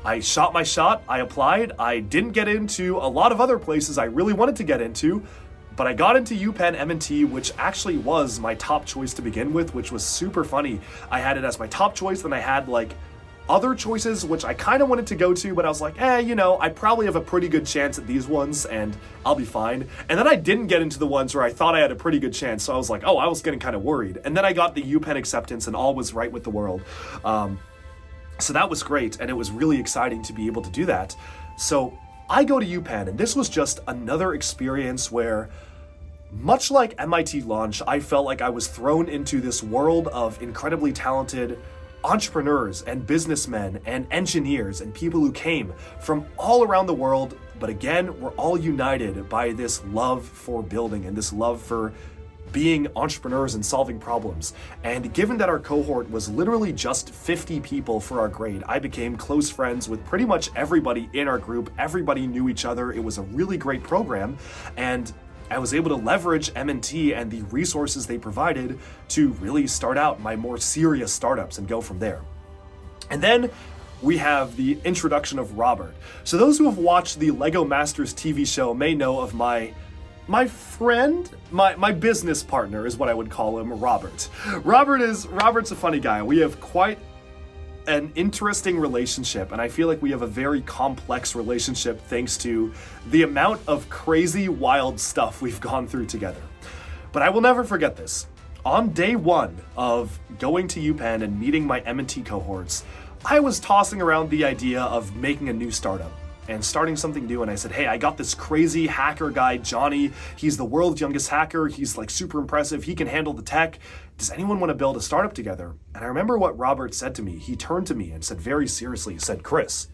I shot my shot, I applied. I didn't get into a lot of other places I really wanted to get into, but I got into UPenn M&T, which actually was my top choice to begin with, which was super funny. I had it as my top choice, then I had other choices, which I kind of wanted to go to, but I was like, I probably have a pretty good chance at these ones and I'll be fine. And then I didn't get into the ones where I thought I had a pretty good chance. So I was like, I was getting kind of worried. And then I got the UPenn acceptance and all was right with the world. So that was great. And it was really exciting to be able to do that. So I go to UPenn, and this was just another experience where, much like MIT launch, I felt like I was thrown into this world of incredibly talented entrepreneurs and businessmen and engineers and people who came from all around the world, but again, we're all united by this love for building and this love for being entrepreneurs and solving problems. And given that our cohort was literally just 50 people for our grade, I became close friends with pretty much everybody in our group. Everybody knew each other. It was a really great program. And I was able to leverage M&T and the resources they provided to really start out my more serious startups and go from there. And then we have the introduction of Robert. So those who have watched the Lego Masters TV show may know of my friend, my business partner is what I would call him, Robert. Robert's a funny guy. We have quite an interesting relationship, and I feel like we have a very complex relationship thanks to the amount of crazy, wild stuff we've gone through together. But I will never forget this. On day one of going to UPenn and meeting my M&T cohorts, I was tossing around the idea of making a new startup and starting something new, and I said, hey, I got this crazy hacker guy, Johnny. He's the world's youngest hacker. He's like super impressive. He can handle the tech. Does anyone want to build a startup together? And I remember what Robert said to me. He turned to me and said very seriously, he said, Chris,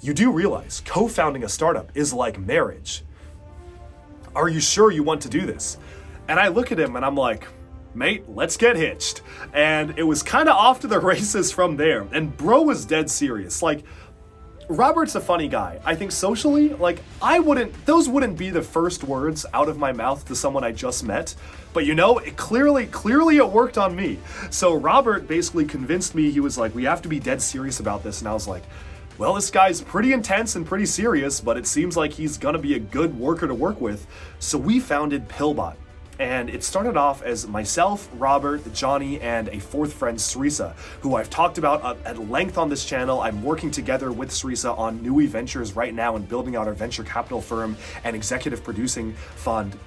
you do realize co-founding a startup is like marriage. Are you sure you want to do this? And I look at him and I'm like, mate, let's get hitched. And it was kind of off to the races from there. And bro was dead serious. Like, Robert's a funny guy. I think socially, like, those wouldn't be the first words out of my mouth to someone I just met. But you know, it clearly it worked on me. So Robert basically convinced me. He was like, we have to be dead serious about this. And I was like, well, this guy's pretty intense and pretty serious, but it seems like he's gonna be a good worker to work with. So we founded Pillbot. And it started off as myself, Robert, Johnny, and a fourth friend, Srisa, who I've talked about at length on this channel. I'm working together with Srisa on new ventures right now and building out our venture capital firm and executive producing fund.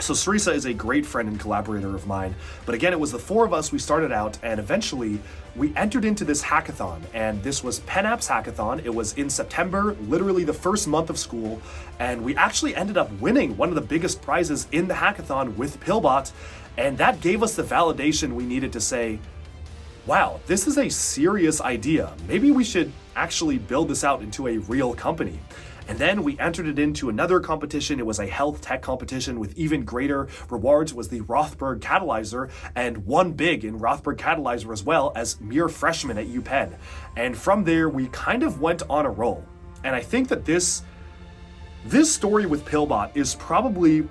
So Srisa is a great friend and collaborator of mine. But again, it was the four of us. We started out and eventually we entered into this hackathon, and this was Penn Apps Hackathon. It was in September, literally the first month of school. And we actually ended up winning one of the biggest prizes in the hackathon with Pillbot. And that gave us the validation we needed to say, wow, this is a serious idea. Maybe we should actually build this out into a real company. And then we entered it into another competition. It was a health tech competition with even greater rewards. It was the Rothberg Catalyzer, and won big in Rothberg Catalyzer as well as mere freshmen at UPenn. And from there, we kind of went on a roll. And I think that this story with Pillbot is probably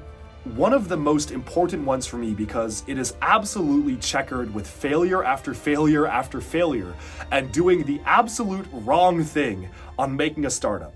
one of the most important ones for me because it is absolutely checkered with failure after failure after failure and doing the absolute wrong thing on making a startup.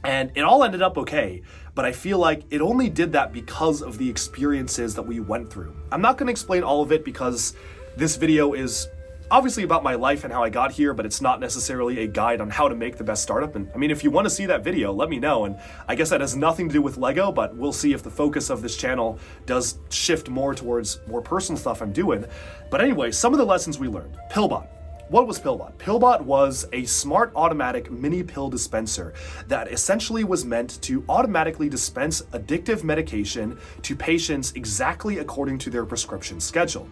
And it all ended up okay, but I feel like it only did that because of the experiences that we went through. I'm not going to explain all of it because this video is obviously about my life and how I got here, but it's not necessarily a guide on how to make the best startup. And I mean, if you want to see that video, let me know. And I guess that has nothing to do with Lego, but we'll see if the focus of this channel does shift more towards more personal stuff I'm doing. But anyway, some of the lessons we learned. Pillbot. What was Pillbot? Pillbot was a smart automatic mini pill dispenser that essentially was meant to automatically dispense addictive medication to patients exactly according to their prescription schedule.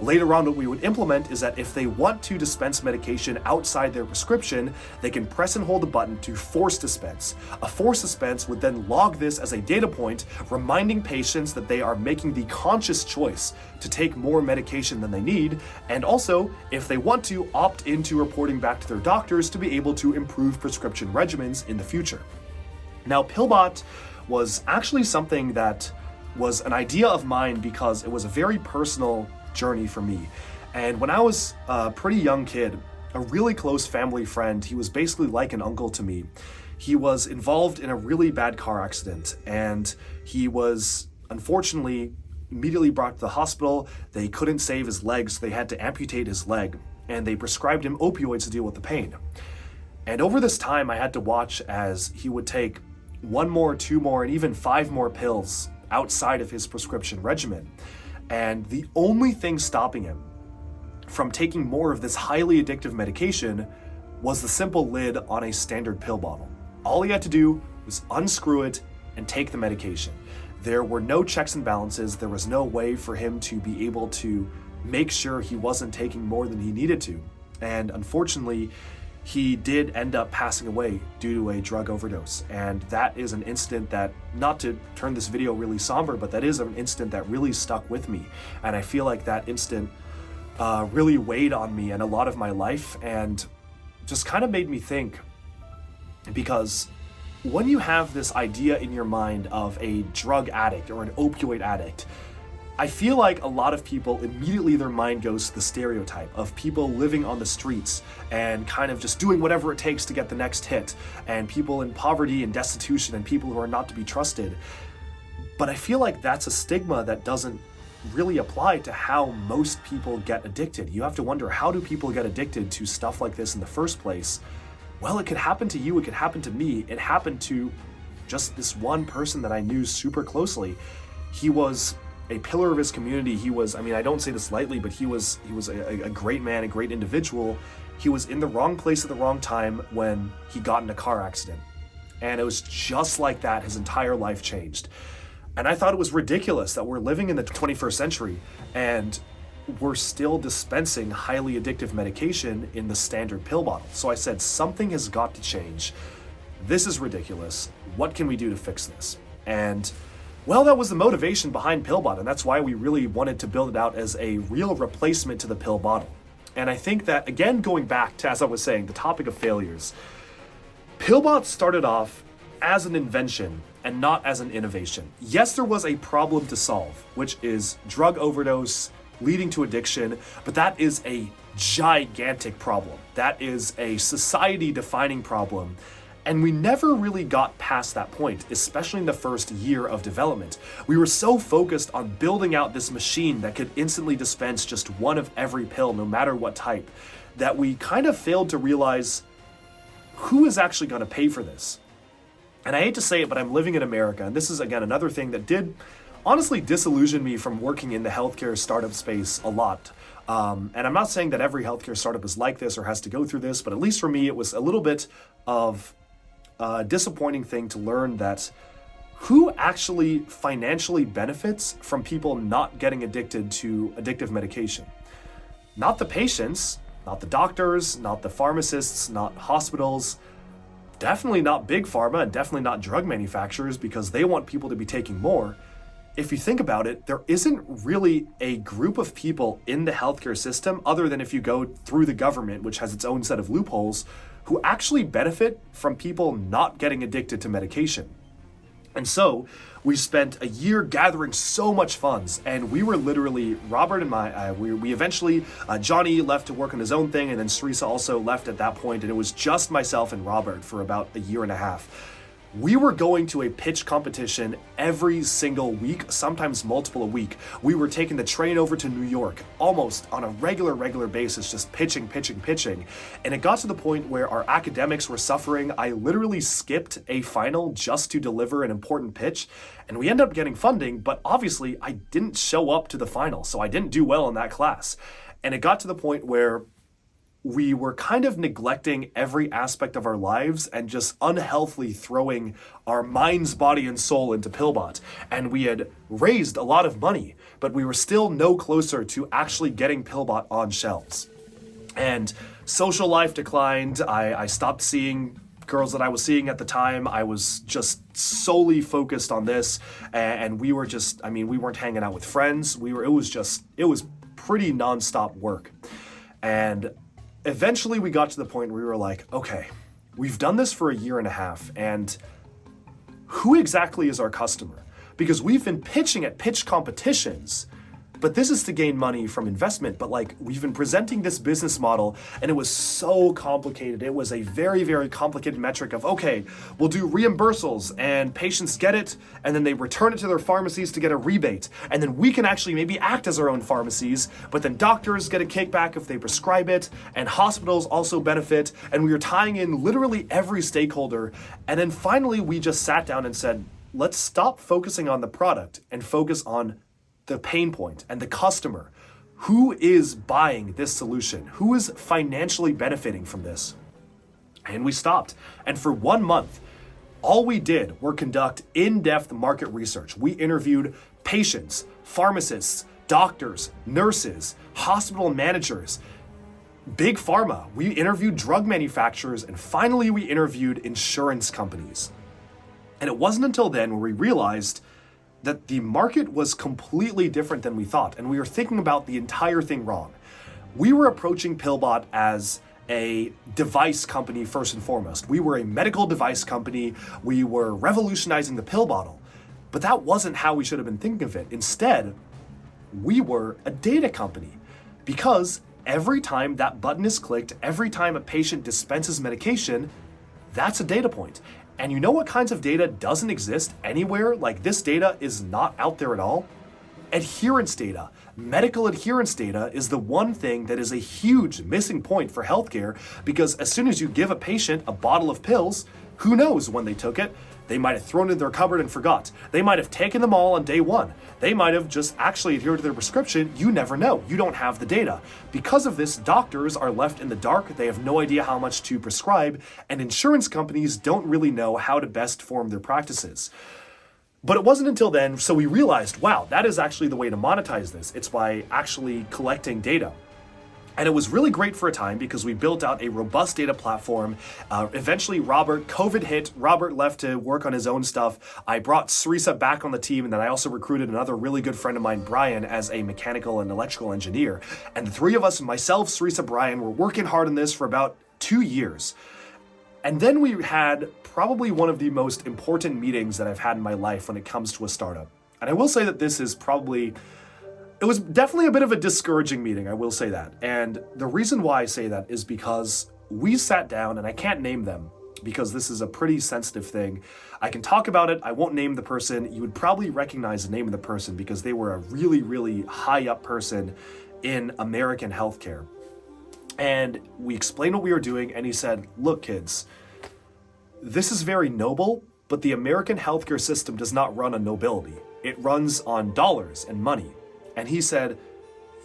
Later on, what we would implement is that if they want to dispense medication outside their prescription, they can press and hold a button to force dispense. A force dispense would then log this as a data point, reminding patients that they are making the conscious choice to take more medication than they need, and also, if they want to, opt into reporting back to their doctors to be able to improve prescription regimens in the future. Now, Pillbot was actually something that was an idea of mine because it was a very personal journey for me. And when I was a pretty young kid, a really close family friend, he was basically like an uncle to me. He was involved in a really bad car accident, and he was unfortunately immediately brought to the hospital. They couldn't save his legs, so they had to amputate his leg, and they prescribed him opioids to deal with the pain. And over this time, I had to watch as he would take 1 more, 2 more, and even 5 more pills outside of his prescription regimen. And the only thing stopping him from taking more of this highly addictive medication was the simple lid on a standard pill bottle. All he had to do was unscrew it and take the medication. There were no checks and balances. There was no way for him to be able to make sure he wasn't taking more than he needed to. And unfortunately, he did end up passing away due to a drug overdose. And that is an incident that, not to turn this video really somber, but that is an incident that really stuck with me. And I feel like that incident really weighed on me and a lot of my life, and just kind of made me think, because when you have this idea in your mind of a drug addict or an opioid addict, I feel like a lot of people immediately their mind goes to the stereotype of people living on the streets and kind of just doing whatever it takes to get the next hit, and people in poverty and destitution and people who are not to be trusted. But I feel like that's a stigma that doesn't really apply to how most people get addicted. You have to wonder, how do people get addicted to stuff like this in the first place? Well, it could happen to you, it could happen to me. It happened to just this one person that I knew super closely. He was a pillar of his community. He was, I don't say this lightly, but he was a great man, a great individual. He was in the wrong place at the wrong time when he got in a car accident. And it was just like that, his entire life changed. And I thought it was ridiculous that we're living in the 21st century and we're still dispensing highly addictive medication in the standard pill bottle. So I said, something has got to change. This is ridiculous. What can we do to fix this? And well, that was the motivation behind PillBot, and that's why we really wanted to build it out as a real replacement to the pill bottle. And I think that, again, going back to, as I was saying, the topic of failures, PillBot started off as an invention and not as an innovation. Yes, there was a problem to solve, which is drug overdose leading to addiction, but that is a gigantic problem. That is a society-defining problem. And we never really got past that point, especially in the first year of development. We were so focused on building out this machine that could instantly dispense just one of every pill, no matter what type, that we kind of failed to realize who is actually going to pay for this. And I hate to say it, but I'm living in America, and this is, again, another thing that did honestly disillusion me from working in the healthcare startup space a lot. And I'm not saying that every healthcare startup is like this or has to go through this, but at least for me, it was a little bit of disappointing thing to learn that who actually financially benefits from people not getting addicted to addictive medication. Not the patients, not the doctors, not the pharmacists, not hospitals, definitely not big pharma, and definitely not drug manufacturers, because they want people to be taking more. If you think about it, there isn't really a group of people in the healthcare system, other than if you go through the government, which has its own set of loopholes, who actually benefit from people not getting addicted to medication. And so we spent a year gathering so much funds, and we were literally, Robert and we eventually, Johnny left to work on his own thing, and then Teresa also left at that point, and it was just myself and Robert for about a year and a half. We were going to a pitch competition every single week, sometimes multiple a week. We were taking the train over to New York almost on a regular basis, just pitching. And it got to the point where our academics were suffering. I literally skipped a final just to deliver an important pitch, and we ended up getting funding, but obviously I didn't show up to the final, so I didn't do well in that class. And it got to the point where we were kind of neglecting every aspect of our lives and just unhealthily throwing our minds, body, and soul into PillBot. And we had raised a lot of money, but we were still no closer to actually getting PillBot on shelves. And social life declined. I stopped seeing girls that I was seeing at the time. I was just solely focused on this, and we were just, we weren't hanging out with friends. It was pretty nonstop work. And eventually we got to the point where we were like, okay, we've done this for a year and a half, and who exactly is our customer? Because we've been pitching at pitch competitions, but this is to gain money from investment. But we've been presenting this business model, and it was so complicated. It was a very, very complicated metric of, okay, we'll do reimbursals, and patients get it, and then they return it to their pharmacies to get a rebate. And then we can actually maybe act as our own pharmacies, but then doctors get a kickback if they prescribe it, and hospitals also benefit. And we were tying in literally every stakeholder. And then finally, we just sat down and said, let's stop focusing on the product and focus on the pain point and the customer. Who is buying this solution? Who is financially benefiting from this? And we stopped. And for 1 month, all we did were conduct in-depth market research. We interviewed patients, pharmacists, doctors, nurses, hospital managers, big pharma. We interviewed drug manufacturers, and finally we interviewed insurance companies. And it wasn't until then where we realized that the market was completely different than we thought, and we were thinking about the entire thing wrong. We were approaching PillBot as a device company first and foremost. We were a medical device company. We were revolutionizing the pill bottle. But that wasn't how we should have been thinking of it. Instead, we were a data company, because every time that button is clicked, every time a patient dispenses medication, that's a data point. And you know what kinds of data doesn't exist anywhere? Like, this data is not out there at all. Adherence data. Medical adherence data is the one thing that is a huge missing point for healthcare, because as soon as you give a patient a bottle of pills, who knows when they took it? They might have thrown it in their cupboard and forgot. They might have taken them all on day one. They might have just actually adhered to their prescription. You never know. You don't have the data. Because of this, doctors are left in the dark. They have no idea how much to prescribe, and insurance companies don't really know how to best form their practices. But it wasn't until then, so we realized, wow, that is actually the way to monetize this. It's by actually collecting data. And it was really great for a time because we built out a robust data platform. Eventually, COVID hit. Robert left to work on his own stuff. I brought Sarisa back on the team, and then I also recruited another really good friend of mine, Brian, as a mechanical and electrical engineer. And the three of us, myself, Sarisa, Brian, were working hard on this for about 2 years. And then we had probably one of the most important meetings that I've had in my life when it comes to a startup. And I will say that this is probably... It was definitely a bit of a discouraging meeting, I will say that. And the reason why I say that is because we sat down, and I can't name them because this is a pretty sensitive thing. I can talk about it. I won't name the person. You would probably recognize the name of the person because they were a really, really high up person in American healthcare. And we explained what we were doing, and he said, look, kids, this is very noble, but the American healthcare system does not run on nobility. It runs on dollars and money. And he said,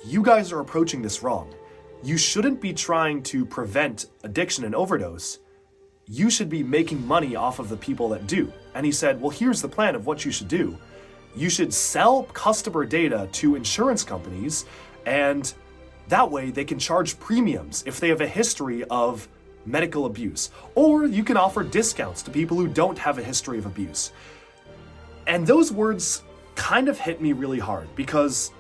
you guys are approaching this wrong. You shouldn't be trying to prevent addiction and overdose. You should be making money off of the people that do. And he said, well, here's the plan of what you should do. You should sell customer data to insurance companies, and that way they can charge premiums if they have a history of medical abuse. Or you can offer discounts to people who don't have a history of abuse. And those words kind of hit me really hard because,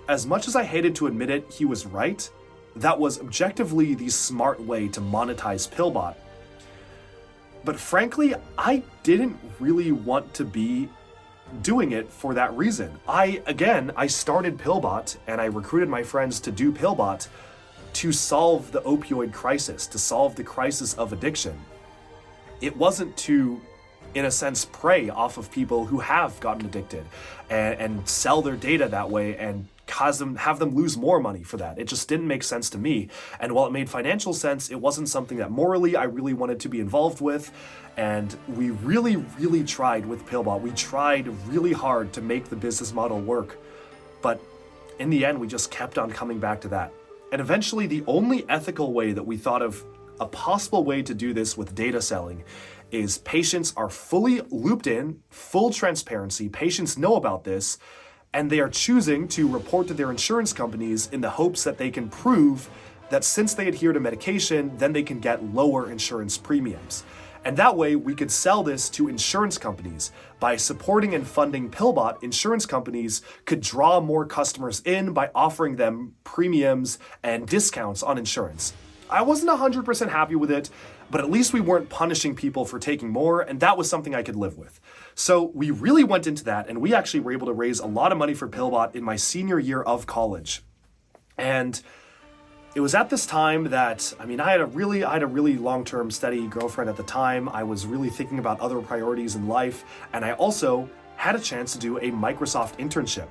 as much as I hated to admit it, he was right. That was objectively the smart way to monetize Pillbot. But frankly, I didn't really want to be doing it for that reason. I started Pillbot, and I recruited my friends to do Pillbot to solve the opioid crisis, to solve the crisis of addiction. It wasn't to, in a sense, prey off of people who have gotten addicted and sell their data that way and have them lose more money for that. It just didn't make sense to me. And while it made financial sense, it wasn't something that morally I really wanted to be involved with. And we really, really tried with Pillbot. We tried really hard to make the business model work. But in the end, we just kept on coming back to that. And eventually, the only ethical way that we thought of, a possible way to do this with data selling, is patients are fully looped in, full transparency. Patients know about this, and they are choosing to report to their insurance companies in the hopes that they can prove that since they adhere to medication, then they can get lower insurance premiums. And that way, we could sell this to insurance companies. By supporting and funding Pillbot, insurance companies could draw more customers in by offering them premiums and discounts on insurance. I wasn't 100% happy with it, but at least we weren't punishing people for taking more, and that was something I could live with. So we really went into that, and we actually were able to raise a lot of money for Pillbot in my senior year of college. And it was at this time that, I had a really long-term steady girlfriend at the time. I was really thinking about other priorities in life, and I also had a chance to do a Microsoft internship.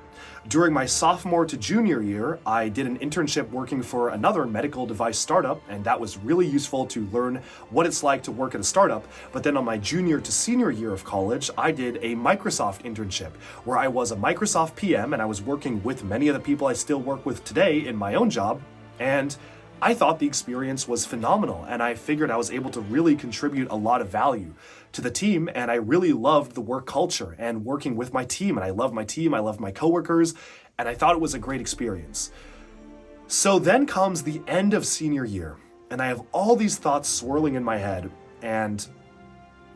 During my sophomore to junior year, I did an internship working for another medical device startup, and that was really useful to learn what it's like to work at a startup. But then on my junior to senior year of college, I did a Microsoft internship where I was a Microsoft PM, and I was working with many of the people I still work with today in my own job. And I thought the experience was phenomenal, and I figured I was able to really contribute a lot of value to the team, and I really loved the work culture and working with my team, and I love my team, I love my coworkers, and I thought it was a great experience. So then comes the end of senior year, and I have all these thoughts swirling in my head, and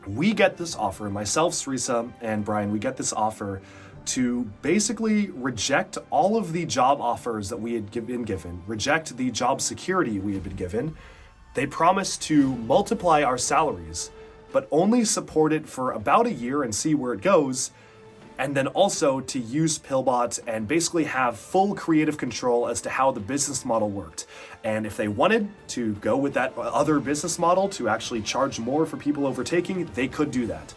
we get this offer, myself, Sarisa, and Brian, we get this offer to basically reject all of the job offers that we had been given, reject the job security we had been given. They promised to multiply our salaries, but only support it for about a year and see where it goes, and then also to use Pillbot and basically have full creative control as to how the business model worked. And if they wanted to go with that other business model to actually charge more for people overtaking, they could do that.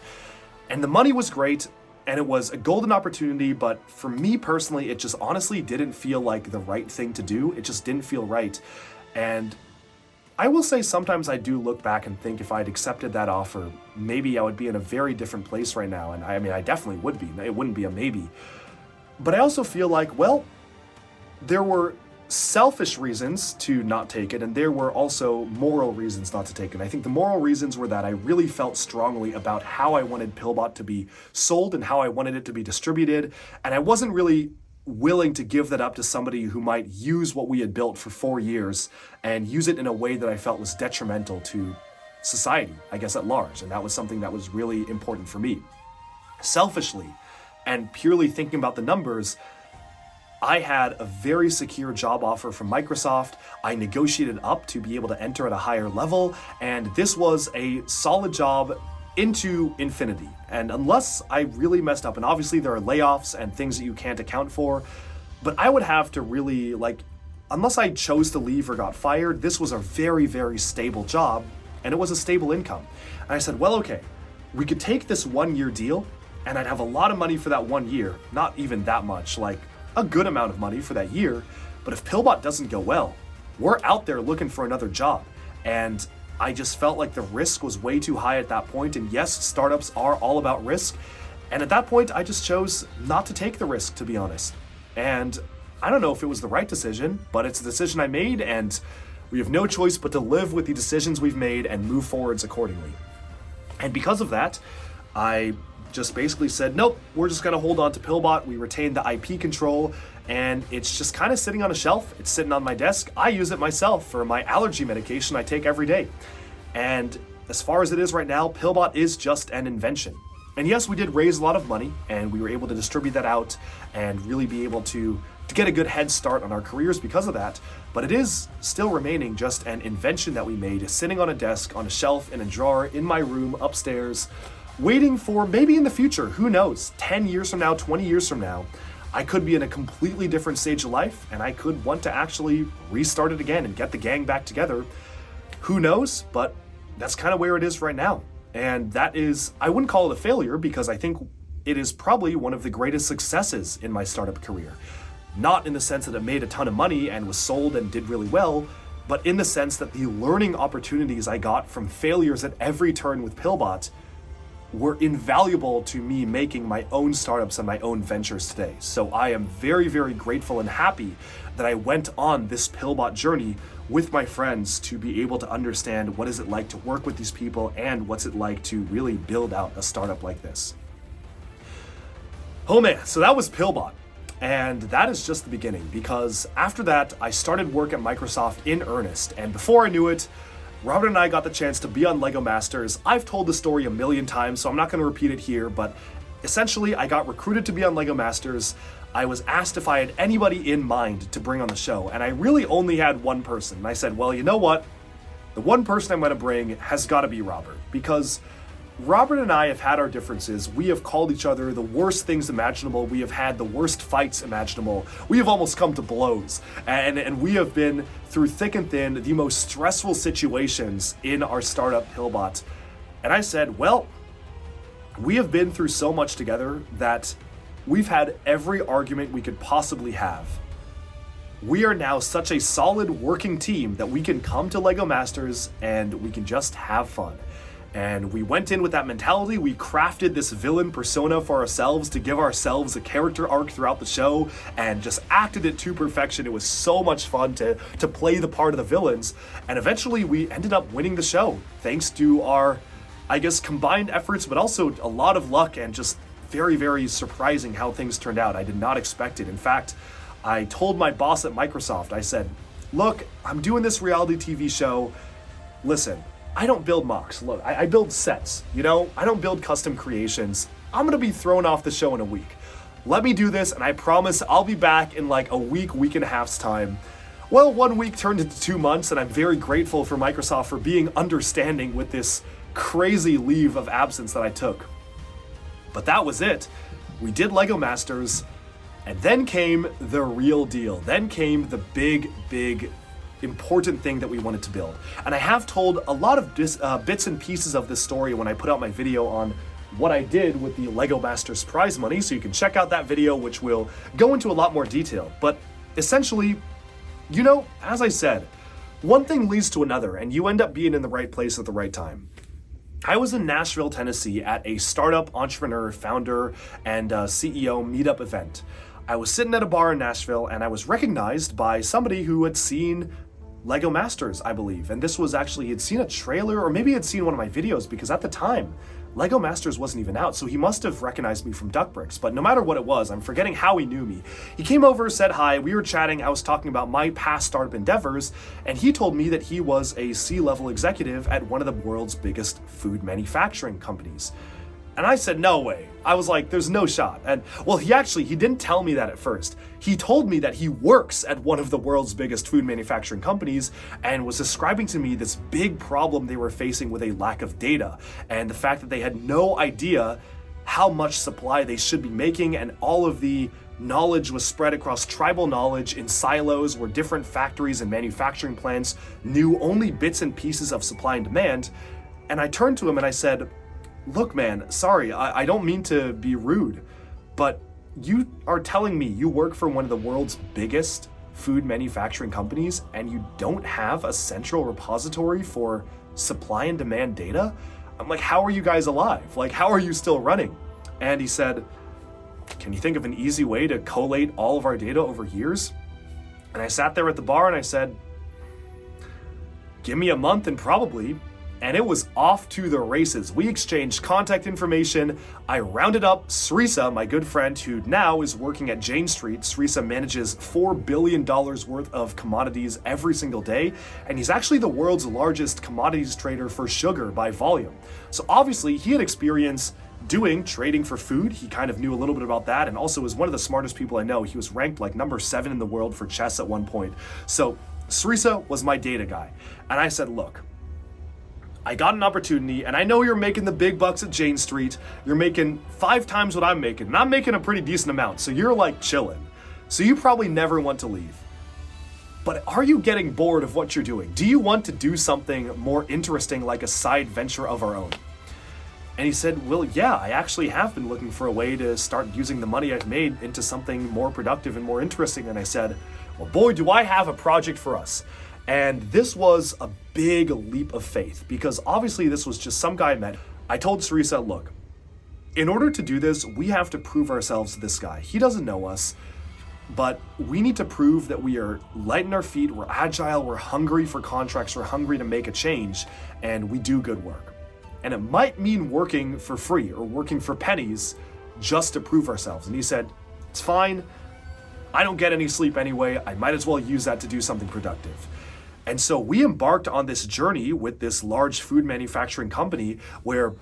And the money was great, and it was a golden opportunity, but for me personally, it just honestly didn't feel like the right thing to do. It just didn't feel right. And I will say sometimes I do look back and think if I'd accepted that offer, maybe I would be in a very different place right now. And I mean, I definitely would be. It wouldn't be a maybe. But I also feel like, well, there were selfish reasons to not take it, and there were also moral reasons not to take it. And I think the moral reasons were that I really felt strongly about how I wanted Pillbot to be sold and how I wanted it to be distributed. And I wasn't really willing to give that up to somebody who might use what we had built for 4 years and use it in a way that I felt was detrimental to society, I guess, at large. And that was something that was really important for me. Selfishly and purely thinking about the numbers, I had a very secure job offer from Microsoft. I negotiated up to be able to enter at a higher level, and this was a solid job into infinity. And unless I really messed up, and obviously there are layoffs and things that you can't account for, but I would have to really, unless I chose to leave or got fired, this was a very, very stable job, and it was a stable income. And I said, well, okay, we could take this 1-year deal, and I'd have a lot of money for that 1 year, not even that much, a good amount of money for that year. But if Pillbot doesn't go well, we're out there looking for another job. And I just felt like the risk was way too high at that point. And yes, startups are all about risk. And at that point, I just chose not to take the risk, to be honest. And I don't know if it was the right decision, but it's a decision I made, and we have no choice but to live with the decisions we've made and move forwards accordingly. And because of that, I just basically said, nope, we're just gonna hold on to Pillbot. We retain the IP control, and it's just kind of sitting on a shelf. It's sitting on my desk. I use it myself for my allergy medication I take every day. And as far as it is right now, Pillbot is just an invention. And yes, we did raise a lot of money, and we were able to distribute that out and really be able to get a good head start on our careers because of that. But it is still remaining just an invention that we made, sitting on a desk, on a shelf, in a drawer, in my room, upstairs, waiting for maybe in the future, who knows, 10 years from now, 20 years from now, I could be in a completely different stage of life, and I could want to actually restart it again and get the gang back together. Who knows? But that's kind of where it is right now. And that is, I wouldn't call it a failure, because I think it is probably one of the greatest successes in my startup career. Not in the sense that it made a ton of money and was sold and did really well, but in the sense that the learning opportunities I got from failures at every turn with Pillbot were invaluable to me making my own startups and my own ventures today. So I am very, very grateful and happy that I went on this Pillbot journey with my friends to be able to understand what is it like to work with these people and what's it like to really build out a startup like this. Oh man, so that was Pillbot. And that is just the beginning, because after that, I started work at Microsoft in earnest. And before I knew it, Robert and I got the chance to be on LEGO Masters. I've told the story a million times, so I'm not going to repeat it here, but essentially I got recruited to be on LEGO Masters. I was asked if I had anybody in mind to bring on the show, and I really only had one person. And I said, well, you know what? The one person I'm going to bring has got to be Robert, because Robert and I have had our differences. We have called each other the worst things imaginable. We have had the worst fights imaginable. We have almost come to blows. And we have been through thick and thin the most stressful situations in our startup Pillbot. And I said, well, we have been through so much together that we've had every argument we could possibly have. We are now such a solid working team that we can come to LEGO Masters and we can just have fun. And we went in with that mentality. We crafted this villain persona for ourselves to give ourselves a character arc throughout the show and just acted it to perfection. It was so much fun to play the part of the villains. And eventually we ended up winning the show thanks to our, I guess, combined efforts, but also a lot of luck and just very, very surprising how things turned out. I did not expect it. In fact, I told my boss at Microsoft, I said, look, I'm doing this reality TV show. Listen, I don't build mocks. Look, I build sets, I don't build custom creations. I'm gonna be thrown off the show in a week. Let me do this, and I promise I'll be back in like a week and a half's time. Well, 1 week turned into 2 months, and I'm very grateful for Microsoft for being understanding with this crazy leave of absence that I took. But that was it. We did LEGO Masters, and then came the real deal. Then came the big important thing that we wanted to build. And I have told a lot of bits and pieces of this story when I put out my video on what I did with the LEGO Masters prize money, so you can check out that video, which will go into a lot more detail. But essentially, you know, as I said, one thing leads to another, and you end up being in the right place at the right time. I was in Nashville, Tennessee at a startup entrepreneur, founder, and CEO meetup event. I was sitting at a bar in Nashville, and I was recognized by somebody who had seen LEGO Masters, I believe. And this was actually, he'd seen a trailer, or maybe he'd seen one of my videos, because at the time, LEGO Masters wasn't even out, so he must have recognized me from DuckBricks. But no matter what it was, I'm forgetting how he knew me. He came over, said hi, we were chatting, I was talking about my past startup endeavors, and he told me that he was a C-level executive at one of the world's biggest food manufacturing companies. And I said, no way. I was like, there's no shot. And well, he didn't tell me that at first. He told me that he works at one of the world's biggest food manufacturing companies and was describing to me this big problem they were facing with a lack of data and the fact that they had no idea how much supply they should be making, and all of the knowledge was spread across tribal knowledge in silos where different factories and manufacturing plants knew only bits and pieces of supply and demand. And I turned to him and I said, look, man, sorry, I don't mean to be rude, but you are telling me you work for one of the world's biggest food manufacturing companies and you don't have a central repository for supply and demand data? I'm like, how are you guys alive? Like, how are you still running? And he said, can you think of an easy way to collate all of our data over years? And I sat there at the bar and I said, give me a month and probably. And it was off to the races. We exchanged contact information. I rounded up Srisa, my good friend, who now is working at Jane Street. Srisa manages $4 billion worth of commodities every single day, and he's actually the world's largest commodities trader for sugar by volume. So obviously he had experience doing trading for food. He kind of knew a little bit about that, and also was one of the smartest people I know. He was ranked like number 7 in the world for chess at one point. So Srisa was my data guy. And I said, look, I got an opportunity, and I know you're making the big bucks at Jane Street. You're making 5 times what I'm making, and I'm making a pretty decent amount, so you're like chilling. So you probably never want to leave. But are you getting bored of what you're doing? Do you want to do something more interesting, like a side venture of our own? And he said, well, yeah, I actually have been looking for a way to start using the money I've made into something more productive and more interesting. And I said, well, boy, do I have a project for us. And this was a big leap of faith, because obviously this was just some guy I met. I told Srisa, look, in order to do this, we have to prove ourselves to this guy. He doesn't know us, but we need to prove that we are light in our feet, we're agile, we're hungry for contracts, we're hungry to make a change, and we do good work. And it might mean working for free or working for pennies just to prove ourselves. And he said, it's fine. I don't get any sleep anyway. I might as well use that to do something productive. And so we embarked on this journey with this large food manufacturing company where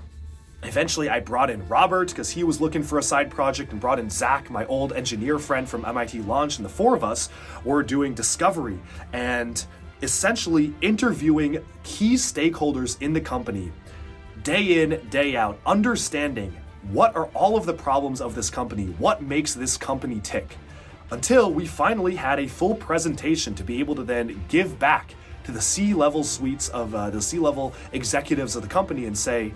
eventually I brought in Robert because he was looking for a side project, and brought in Zach, my old engineer friend from MIT Launch, and the 4 of us were doing discovery and essentially interviewing key stakeholders in the company day in, day out, understanding what are all of the problems of this company, what makes this company tick, until we finally had a full presentation to be able to then give back to the C-level suites of the C-level executives of the company and say,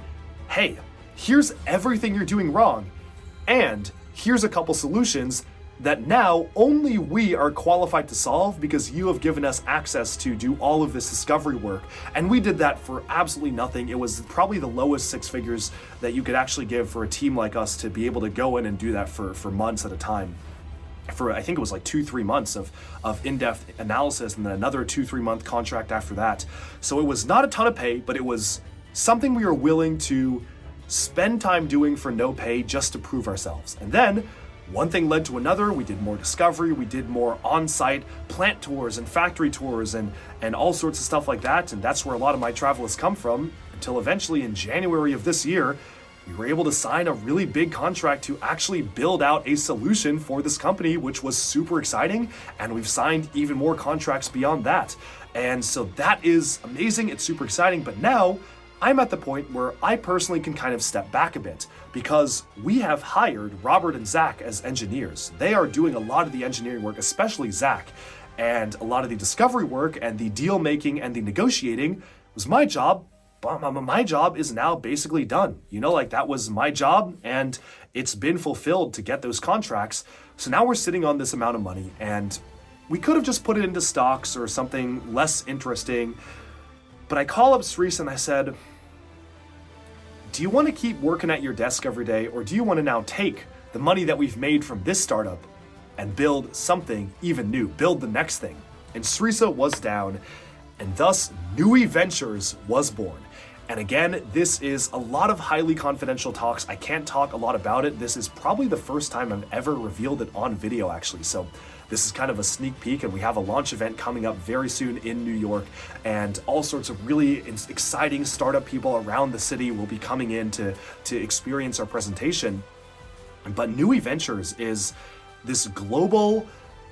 hey, here's everything you're doing wrong, and here's a couple solutions that now only we are qualified to solve because you have given us access to do all of this discovery work. And we did that for absolutely nothing. It was probably the lowest 6 figures that you could actually give for a team like us to be able to go in and do that for months at a time. For I think it was like 2-3 months of in-depth analysis, and then another 2-3 month contract after that. So it was not a ton of pay, but it was something we were willing to spend time doing for no pay just to prove ourselves. And then one thing led to another. We did more discovery, we did more on-site plant tours and factory tours and all sorts of stuff like that. And that's where a lot of my travel has come from, until eventually in January of this year, we were able to sign a really big contract to actually build out a solution for this company, which was super exciting. And we've signed even more contracts beyond that. And so that is amazing. It's super exciting. But now I'm at the point where I personally can kind of step back a bit because we have hired Robert and Zach as engineers. They are doing a lot of the engineering work, especially Zach, and a lot of the discovery work and the deal making and the negotiating was my job. But my job is now basically done. Like that was my job and it's been fulfilled to get those contracts. So now we're sitting on this amount of money and we could have just put it into stocks or something less interesting. But I call up Srisa and I said, do you want to keep working at your desk every day, or do you want to now take the money that we've made from this startup and build something even new, build the next thing? And Srisa was down, and thus Nui Ventures was born. And again, this is a lot of highly confidential talks. I can't talk a lot about it. This is probably the first time I've ever revealed it on video, actually. So this is kind of a sneak peek, and we have a launch event coming up very soon in New York, and all sorts of really exciting startup people around the city will be coming in to experience our presentation. But Nui Ventures is this global,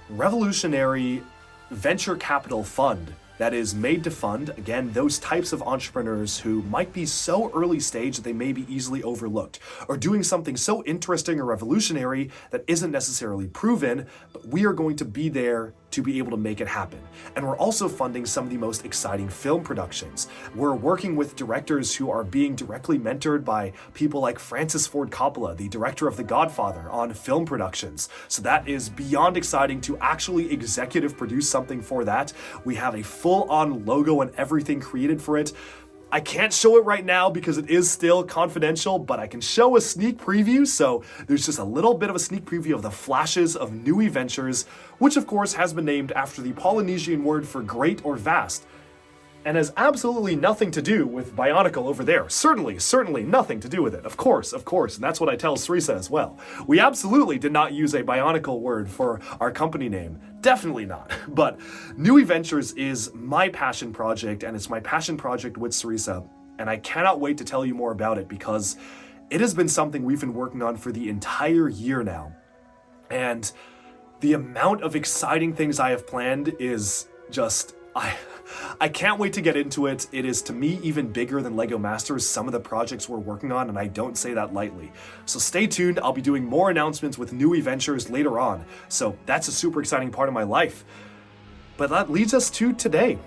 revolutionary venture capital fund that is made to fund, again, those types of entrepreneurs who might be so early stage that they may be easily overlooked, or doing something so interesting or revolutionary that isn't necessarily proven, but we are going to be there to be able to make it happen. And we're also funding some of the most exciting film productions. We're working with directors who are being directly mentored by people like Francis Ford Coppola, the director of The Godfather, on film productions. So that is beyond exciting to actually executive produce something for that. We have a full-on logo and everything created for it. I can't show it right now because it is still confidential, but I can show a sneak preview. So there's just a little bit of a sneak preview of the flashes of Nui Ventures, which of course has been named after the Polynesian word for great or vast, and has absolutely nothing to do with Bionicle over there. Certainly nothing to do with it. Of course. And that's what I tell Srisa as well. We absolutely did not use a Bionicle word for our company name. Definitely not. But Nui Ventures is my passion project, and it's my passion project with Srisa. And I cannot wait to tell you more about it because it has been something we've been working on for the entire year now. And the amount of exciting things I have planned is just, I can't wait to get into it. It is, to me, even bigger than LEGO Masters, some of the projects we're working on, and I don't say that lightly. So stay tuned. I'll be doing more announcements with Nui Ventures later on. So that's a super exciting part of my life. But that leads us to today.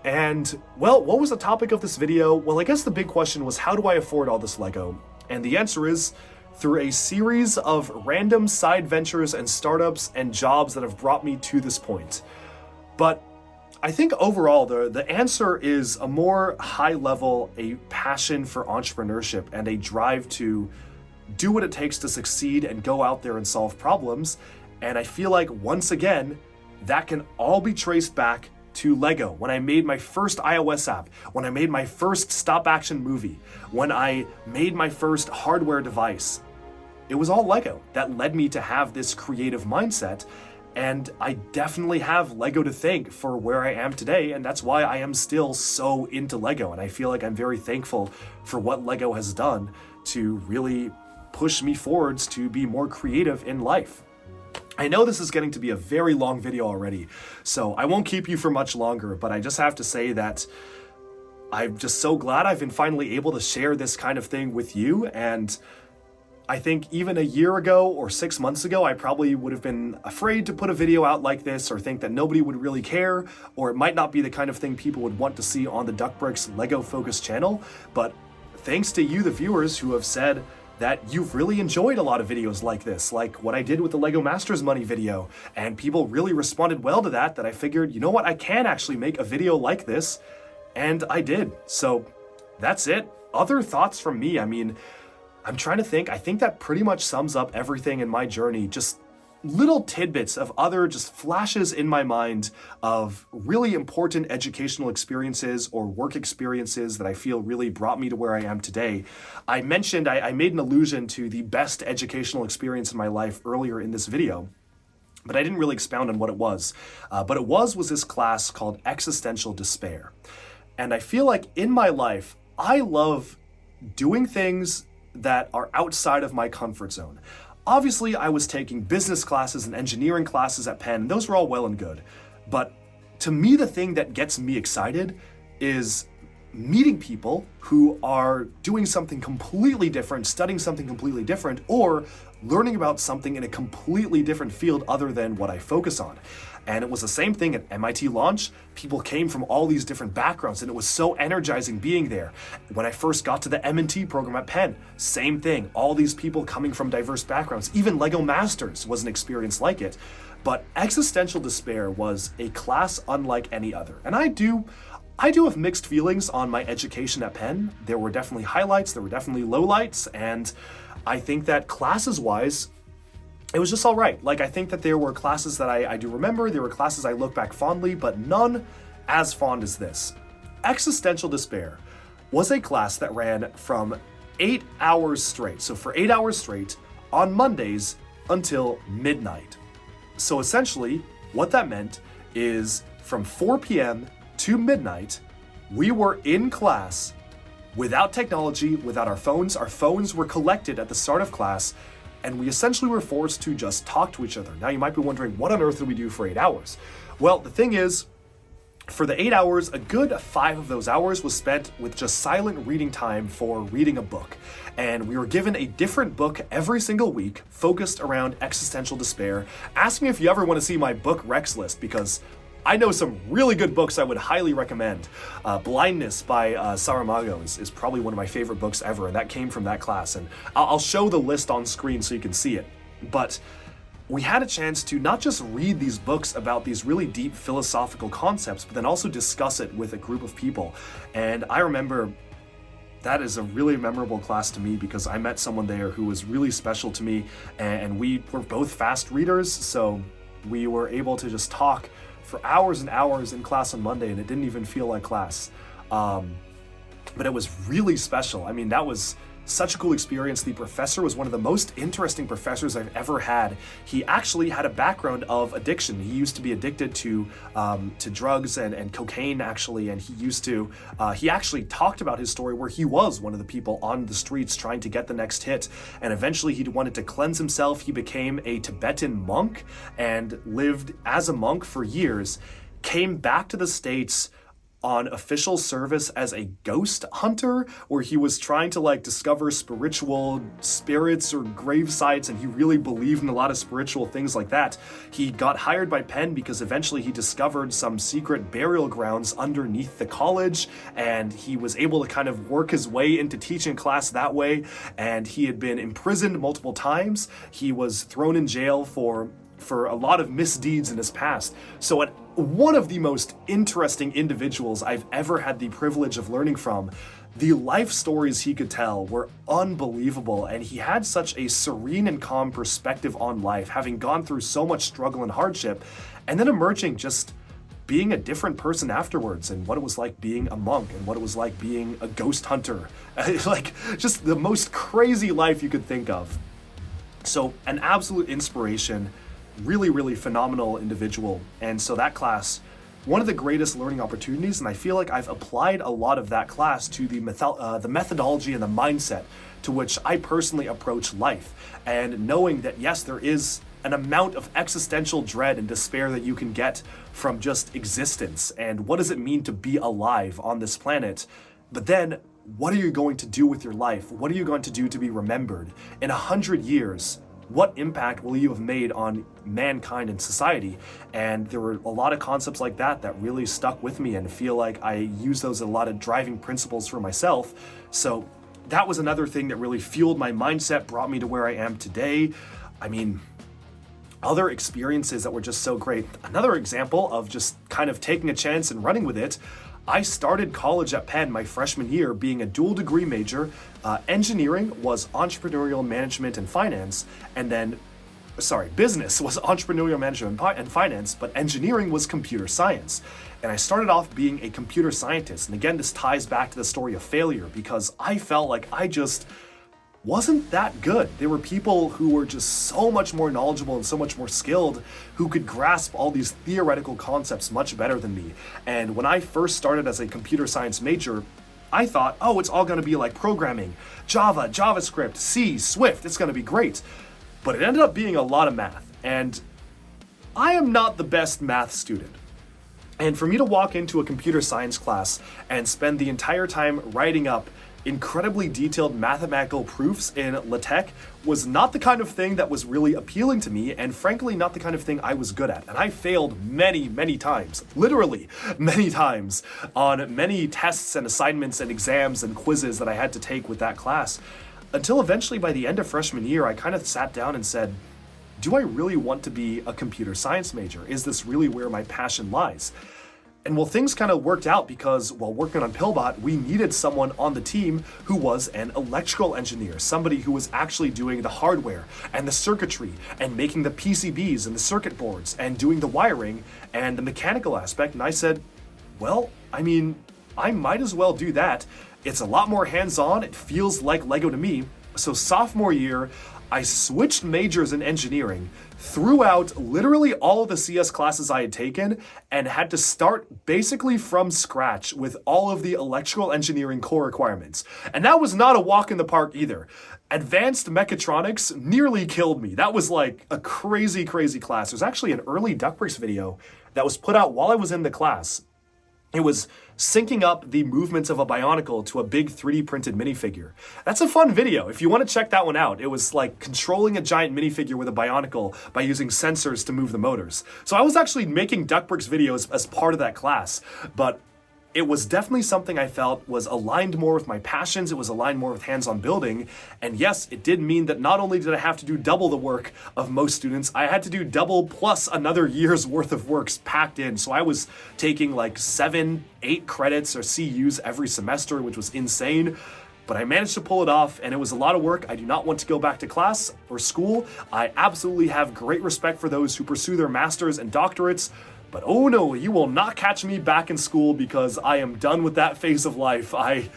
And, well, what was the topic of this video? Well, I guess the big question was, how do I afford all this LEGO? And the answer is, through a series of random side ventures and startups and jobs that have brought me to this point. But I think overall, the answer is a more high level, a passion for entrepreneurship and a drive to do what it takes to succeed and go out there and solve problems. And I feel like, once again, that can all be traced back to LEGO. When I made my first iOS app, when I made my first stop action movie, when I made my first hardware device, it was all LEGO that led me to have this creative mindset. And I definitely have LEGO to thank for where I am today, and that's why I am still so into LEGO. And I feel like I'm very thankful for what LEGO has done to really push me forwards to be more creative in life. I know this is getting to be a very long video already, so I won't keep you for much longer, but I just have to say that I'm just so glad I've been finally able to share this kind of thing with you. And I think even a year ago or 6 months ago, I probably would have been afraid to put a video out like this, or think that nobody would really care, or it might not be the kind of thing people would want to see on the DuckBricks LEGO Focus channel. But thanks to you, the viewers, who have said that you've really enjoyed a lot of videos like this, like what I did with the LEGO Masters Money video, and people really responded well to that, I figured, you know what, I can actually make a video like this, and I did. So that's it. Other thoughts from me, I mean, I'm trying to think. I think that pretty much sums up everything in my journey. Just little tidbits of other just flashes in my mind of really important educational experiences or work experiences that I feel really brought me to where I am today. I mentioned, I made an allusion to the best educational experience in my life earlier in this video, but I didn't really expound on what it was. But it was this class called Existential Despair. And I feel like in my life, I love doing things that are outside of my comfort zone. Obviously, I was taking business classes and engineering classes at Penn, and those were all well and good. But to me, the thing that gets me excited is meeting people who are doing something completely different, studying something completely different, or learning about something in a completely different field other than what I focus on. And it was the same thing at MIT launch. People came from all these different backgrounds, and it was so energizing being there. When I first got to the M&T program at Penn, same thing. All these people coming from diverse backgrounds. Even Lego Masters was an experience like it. But Existential Despair was a class unlike any other. And I do have mixed feelings on my education at Penn. There were definitely highlights, there were definitely lowlights, and I think that classes-wise, it was just all right. Like, I think that there were classes that I do remember, there were classes I look back fondly, but none as fond as this. Existential Despair was a class that ran from 8 hours straight. So for 8 hours straight on Mondays until midnight. So essentially, what that meant is from 4 p.m. to midnight, we were in class without technology, without our phones. Our phones were collected at the start of class, and we essentially were forced to just talk to each other. Now you might be wondering, what on earth did we do for 8 hours? Well, the thing is, for the 8 hours, a good 5 of those hours was spent with just silent reading time for reading a book. And we were given a different book every single week, focused around existential despair. Ask me if you ever want to see my book Rex list, because I know some really good books I would highly recommend. Blindness by Saramago is probably one of my favorite books ever, and that came from that class. And I'll show the list on screen so you can see it. But we had a chance to not just read these books about these really deep philosophical concepts, but then also discuss it with a group of people. And I remember that is a really memorable class to me because I met someone there who was really special to me, and we were both fast readers, so we were able to just talk for hours and hours in class on Monday, and it didn't even feel like class. But it was really special. I mean, that was such a cool experience. The professor was one of the most interesting professors I've ever had. He actually had a background of addiction. He used to be addicted to drugs and cocaine, actually, and he actually talked about his story where he was one of the people on the streets trying to get the next hit, and eventually he wanted to cleanse himself. He became a Tibetan monk and lived as a monk for years, came back to the States on official service as a ghost hunter, where he was trying to discover spiritual spirits or grave sites, and he really believed in a lot of spiritual things like that. He got hired by Penn because eventually he discovered some secret burial grounds underneath the college, and he was able to kind of work his way into teaching class that way. And he had been imprisoned multiple times. He was thrown in jail for a lot of misdeeds in his past. So one of the most interesting individuals I've ever had the privilege of learning from. The life stories he could tell were unbelievable, and he had such a serene and calm perspective on life, having gone through so much struggle and hardship, and then emerging just being a different person afterwards, and what it was like being a monk, and what it was like being a ghost hunter. Just the most crazy life you could think of. So an absolute inspiration. Really, really phenomenal individual. And so that class, one of the greatest learning opportunities, and I feel like I've applied a lot of that class to the methodology and the mindset to which I personally approach life. And knowing that, yes, there is an amount of existential dread and despair that you can get from just existence. And what does it mean to be alive on this planet? But then, what are you going to do with your life? What are you going to do to be remembered? In 100 years, what impact will you have made on mankind and society? And there were a lot of concepts like that that really stuck with me, and feel like I use those as a lot of driving principles for myself. So that was another thing that really fueled my mindset, brought me to where I am today. I mean, other experiences that were just so great. Another example of just kind of taking a chance and running with it. I started college at Penn my freshman year being a dual degree major. Engineering was entrepreneurial management and finance, and then, business was entrepreneurial management and finance, but engineering was computer science. And I started off being a computer scientist. And again, this ties back to the story of failure, because I felt like I just wasn't that good. There were people who were just so much more knowledgeable and so much more skilled, who could grasp all these theoretical concepts much better than me. And when I first started as a computer science major, I thought, oh, it's all gonna be like programming, Java, JavaScript, C, Swift, it's gonna be great. But it ended up being a lot of math, and I am not the best math student. And for me to walk into a computer science class and spend the entire time writing up incredibly detailed mathematical proofs in LaTeX was not the kind of thing that was really appealing to me, and frankly not the kind of thing I was good at. And I failed many, many times, literally many times, on many tests and assignments and exams and quizzes that I had to take with that class. Until eventually by the end of freshman year, I kind of sat down and said, do I really want to be a computer science major? Is this really where my passion lies? And well, things kind of worked out because while working on Pillbot, we needed someone on the team who was an electrical engineer, somebody who was actually doing the hardware and the circuitry and making the PCBs and the circuit boards and doing the wiring and the mechanical aspect. And I said, well, I mean, I might as well do that. It's a lot more hands-on. It feels like Lego to me. So sophomore year, I switched majors in engineering, threw out literally all of the CS classes I had taken, and had to start basically from scratch with all of the electrical engineering core requirements. And that was not a walk in the park either. Advanced mechatronics nearly killed me. That was like a crazy, crazy class. There's actually an early DuckBricks video that was put out while I was in the class. It was syncing up the movements of a Bionicle to a big 3D printed minifigure. That's a fun video. If you want to check that one out, it was like controlling a giant minifigure with a Bionicle by using sensors to move the motors. So I was actually making DuckBricks videos as part of that class, but it was definitely something I felt was aligned more with my passions. It was aligned more with hands-on building. And yes, it did mean that not only did I have to do double the work of most students, I had to do double plus another year's worth of works packed in. So I was taking like 7, 8 credits or CUs every semester, which was insane. But I managed to pull it off, and it was a lot of work. I do not want to go back to class or school. I absolutely have great respect for those who pursue their masters and doctorates. But oh no, you will not catch me back in school because I am done with that phase of life. I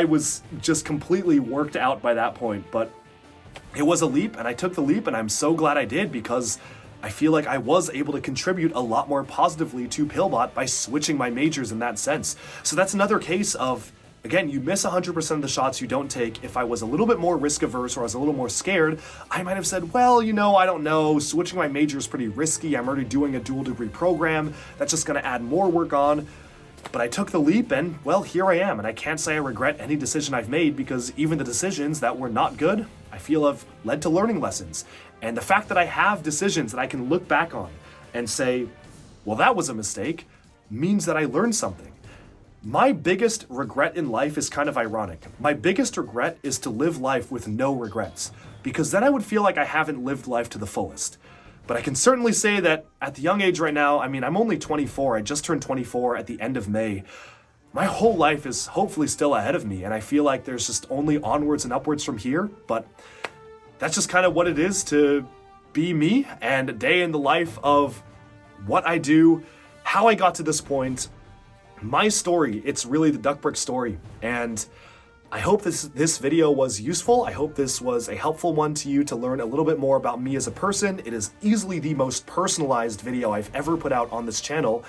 was just completely worked out by that point, but it was a leap and I took the leap, and I'm so glad I did because I feel like I was able to contribute a lot more positively to Pillbot by switching my majors in that sense. So that's another case of, again, you miss 100% of the shots you don't take. If I was a little bit more risk averse or I was a little more scared, I might have said, well, you know, I don't know, switching my major is pretty risky. I'm already doing a dual degree program. That's just gonna add more work on. But I took the leap and, well, here I am. And I can't say I regret any decision I've made because even the decisions that were not good, I feel have led to learning lessons. And the fact that I have decisions that I can look back on and say, well, that was a mistake, means that I learned something. My biggest regret in life is kind of ironic. My biggest regret is to live life with no regrets, because then I would feel like I haven't lived life to the fullest. But I can certainly say that at the young age right now, I mean, I'm only 24. I just turned 24 at the end of May. My whole life is hopefully still ahead of me, and I feel like there's just only onwards and upwards from here. But that's just kind of what it is to be me, and a day in the life of what I do, how I got to this point. My story, it's really the DuckBricks story, and I hope this video was useful. I hope this was a helpful one to you to learn a little bit more about me as a person. It is easily the most personalized video I've ever put out on this channel,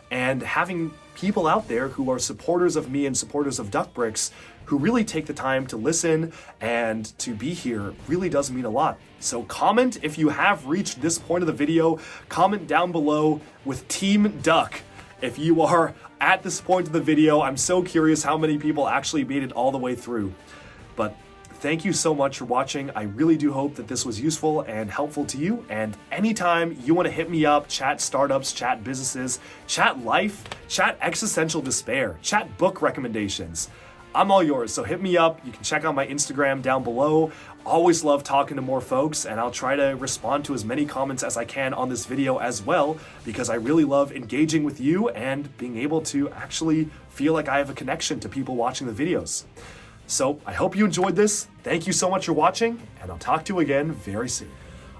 and having people out there who are supporters of me and supporters of DuckBricks who really take the time to listen and to be here really does mean a lot. So comment if you have reached this point of the video. Comment down below with Team Duck if you are at this point of the video. I'm so curious how many people actually made it all the way through. But thank you so much for watching. I really do hope that this was useful and helpful to you. And anytime you want to hit me up, chat startups, chat businesses, chat life, chat existential despair, chat book recommendations, I'm all yours. So hit me up. You can check out my Instagram down below. Always love talking to more folks, and I'll try to respond to as many comments as I can on this video as well, because I really love engaging with you and being able to actually feel like I have a connection to people watching the videos. So I hope you enjoyed this. Thank you so much for watching, and I'll talk to you again very soon.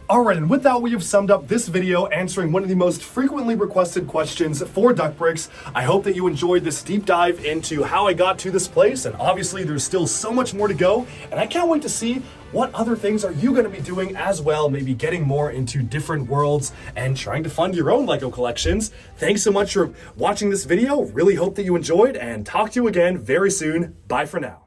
Alright, and with that, we have summed up this video answering one of the most frequently requested questions for DuckBricks. I hope that you enjoyed this deep dive into how I got to this place, and obviously there's still so much more to go, and I can't wait to see what other things are you going to be doing as well, maybe getting more into different worlds and trying to fund your own Lego collections. Thanks so much for watching this video. Really hope that you enjoyed, and talk to you again very soon. Bye for now.